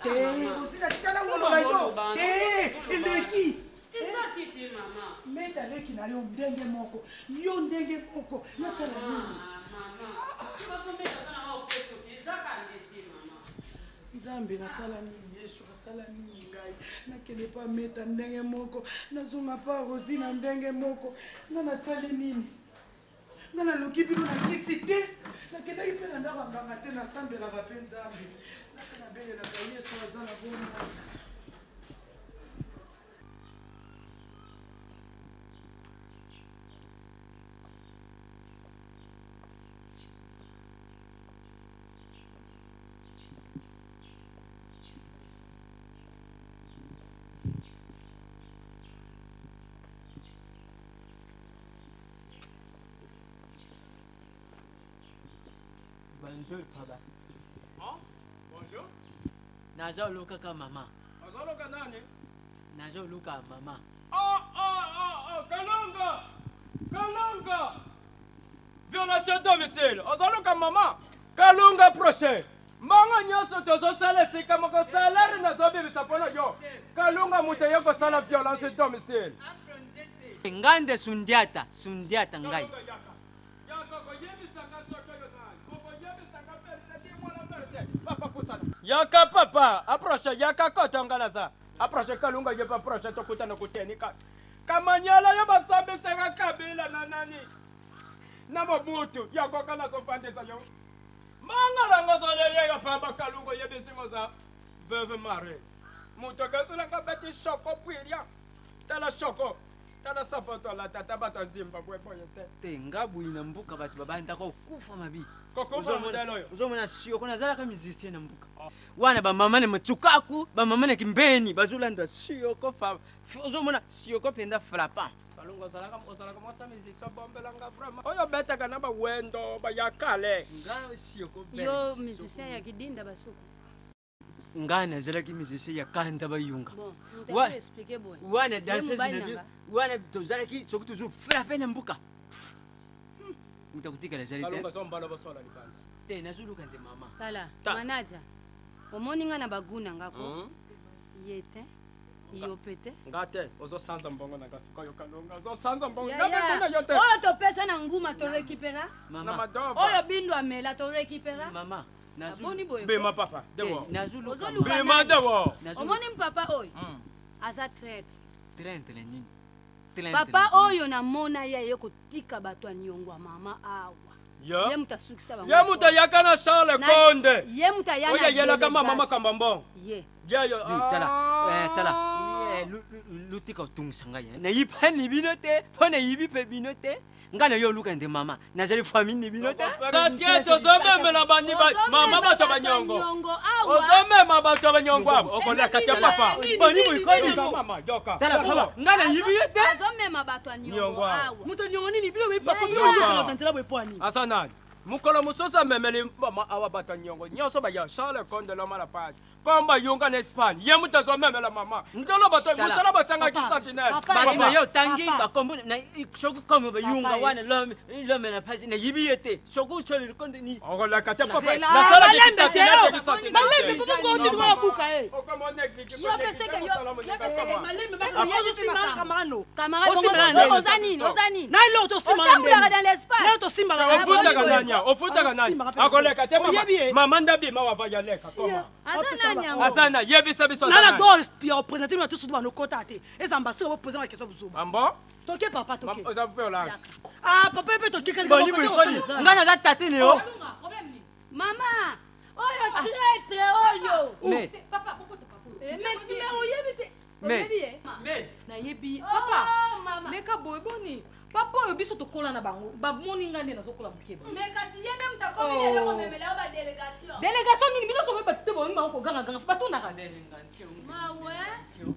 te Rosina tikala ngolola yo te eleki ezaki te mama meta leki na yo ndenge moko nasala nini nzambe nasala nini yesu asala nini ngai nakende pa meta ndenge moko nazonga pa Rosina ndenge moko nga nasali nini nga naluki bino nakisi te nakendaki mpe na ndako nganga te nasambelaka mpe nzambe naka nabelelaka yesu aza na bomoi Bonjour, papa. Bonjour. Naja uluka mama. Azoloka nani? Naja uluka mama. Kalunga! Violation domicile. Azoloka mama. Kalunga prochain. Mbanga nyonso tozosala esika moko salaire nazobimisa mpona yo. Kalunga moto ye kosala violence domicile. Ngande sundiata ngai. Yaka papa, approche yaka kotongala sa. Approche Kalunga yepa approche tokutana kuteni ka. Kamanyala ya basambe sanga kabila na nani. na mobutu yakoka nazofandisa yo mangalanga zoleleka phamba kalungo yebisimo za veuve mare moto akasolanga beti shoko pwiria tala shoko tala sapoto la tata bata zimbabwe boye te ngabwi na mbuka bato babanda ko kufa mabi kokufa modelo yo uzomona sio kona zala ka musicien na mbuka wana ba mama ne mtsukaku ba mama ne kimbeni bazolanda sio ko fa uzomona sio ko penda frapant kalungo zalaka mwasa musicien bombelanga vraiment oyo betaka na bawendo bayakale nga sio ko yo musicien ya kidinda basuku ngana zala ki musicien ya kanda bayunga wa expliquer boy wana danseuse na wana tozala ki soki toujours frapper na mbuka mutakutika la jarite kalungo zombala bosola libanda te nazuluka nde mama tala manaja omoninga na baguna ngako yete iyo pete ngate ozosanza mbongo na kasiko yo kalunga ozosanza mbongo ngabe kuna yote oyo topesa na nguma to récupérer na madova oyo bindo amela to récupérer mama nazulu boy bema papa dewo nazulu bema dewo omoni mpapa oyo aza traître traître nini papa oyo namona ye yo kotika bato anyongwa mama awa ye mutasukisa bango ye mutayaka na Charles Konde ye mutayana oya yela kama mama kambambo ye yo tala lutika utungisa ngai na yipani binote pona yibipe binote ngana yo luka nde mama na jali famille ni binote katieto zomeme na bandi mama bato banyongo ozomema bato banyongo abo okola katia papa boni boikoni mama joka tala papa ngana yibiyete azomema bato anyongo awa muto nyongo nini bilo we papa yo kantela we poani asanani mukolo musosa memeli mama awa bato nyongo nyoso ba ya Charles Konde lo mala page komba yunga na Espagne ye mutazo memela mama ndolo bato musala batanga kisatinel papa na yo tangi bakombo na shoku komo ba yunga wana lo mena page na yibiyete shoku choli Konde ni okola katia papa na sala kisatinel malembe papa ko ti wa buka okomone kiki yo peseke malembe ba yo simba kamano ozani na lo to simba dans l'espace na to simba ofutaka nani akoleka te mama ndabi mawa vayaleka koma asana yebisa biso nana do pia représenter na tous ba no kota te les ambassadeurs poser la question buzuba ambo toke papa toke oza violence papa pe toke kan boni boikoni ngana za tate leo mama oyo traître oyo papa pourquoi tu pas mais oyebite mais na yebi papa leka boy boni papa oyo biso tokola na bango bamoni nga nde nazokola mokeba mais kasi yene mutakomi lelo komemela ba délégation nini bino soki bato te bomi bango kogangaganga batonaka mawe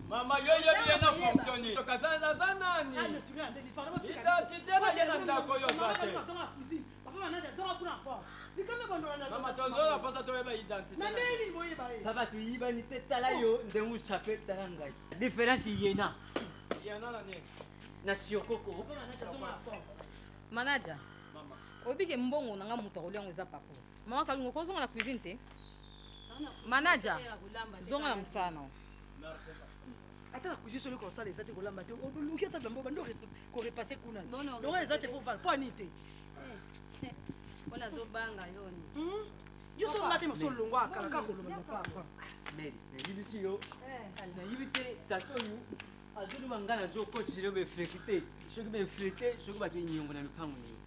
mama yo yebi ye na fonctionne tokazaza nani itatitena ye na ndako yo zate mama tozola posa toyeba identité papa tuyibani te tala yo ndengu sape tala ngai différence yena na siokoko manaja obike mbongo nanga mutu akoliango eza pako mama kalungo kozonga na cuisine te manaja zonga na mosala nao ata na cuisine soli kosala eza te kolamba te oluki ata bambo bando korepase kuna dongo eza te foval mpo ani te mpona azobanga yoni yo so nga te maso olongo akala kaka kolomba na papa meri nayibisi yo nayibi te tatoyu azoluba nga nazokotisile befekite soki befrite soki bato enyongo na mipango niyo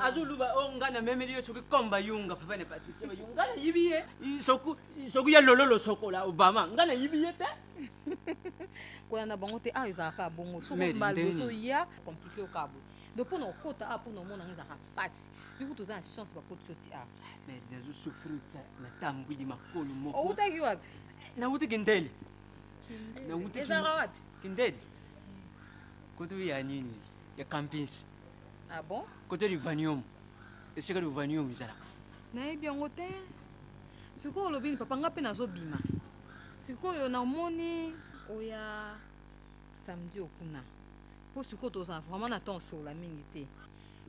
azoluba o nga na memeli yo soki komba yunga papa na patricie bayunga nga nayibi ye soki ya lololo sokola obama nga nayibi ye te kolanda bango te ayo ezalaka bongo sokombaloso ya komplike okabo do mpona okota a mpona omonanga ezalaka pasi biko toza na chance bakoti so ti a mais nazosouffrir natambwidi makolo moko outaki wapi nawutiki ndele ezalaka wapi kindedi koto ya nini ya campins ah bon koto rivanium esika rivanium ezalaka nayebi yango te sikoyo olobi ni papa nga mpe nazobima sikoyo namoni oya samedi okuna mpo sikoyo tozala vraiment na temps osola mingi te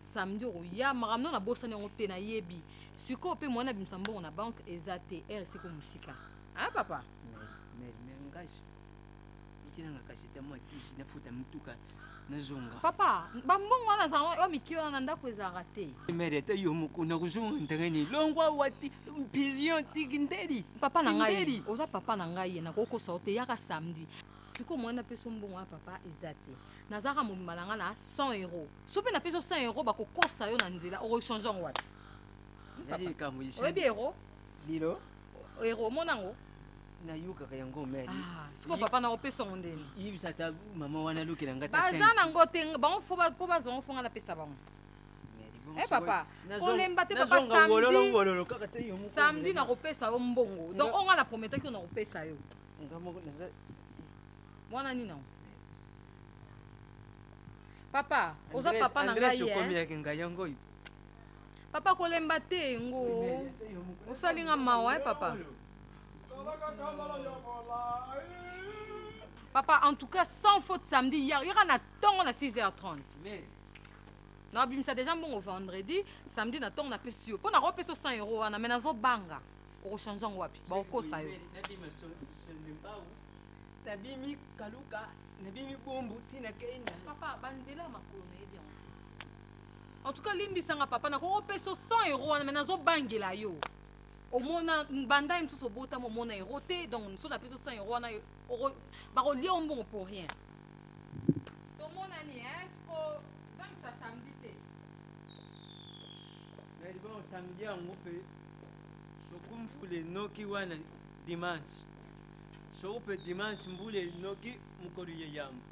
samedi okoya makambo na bosani yango te nayebi sikoyo mpe mwana bimisa mbongo na banke eza te ere siko mosika ah papa ngasi ikinanga kasi te mwa kisi nafuta mituka nazonga papa bambongo wana azala oyo mikio wana na ndako ezalaka te mere ate yo moko nakuzonga ndengani longwa wati mpision tiki ndeli papa na ngai oza papa na ngai ye nakokosa yo te yaka samedi sikoyo mwana apesa mbongo ya papa eza te nazaka mobimba na nga na 100 euro so mpe napesa 100 euro bakokosa yo na nzela okochange yango wapi oyebi ero lilo ero omona yango nayokaka yango meri sikoyo papa nakopesa yango ndeni yebisata mama wana alukela nga baza nango te bango po bazwango fonga napesa bango papa kolemba te papa samedi nakopesa yo mbongo donc onga na prometaki yo nakopesa yo mwana nini nango papa oza papa na ngai papa kolemba te ngo osalinga mawa papa papa en tout cas sans faute samedi hier yaka na ntongo na 6h30 nabimisa déjà mbongo vendredi samedi na ntongo napesi yo mpo nakopesa 100 euro wana me nazobanga okochange yango wapi bakokosa yo nabimi kaluka nabimi bombu tina kenya papa banzela ya makolo nayebi yango en tout cas limbisanga papa nakokopesa 100 euro wana me nazobangela yo omona banda ye mosusu obotama omona euro te donc so napesa 100 euro wana bakolia yo mbongo pour rien tomonani esko zangisa samedi te nalibongo samedi yango mpe sokumfula enoki wana dimanche soko mpe dimanche mbula enoki mokolo ye yamba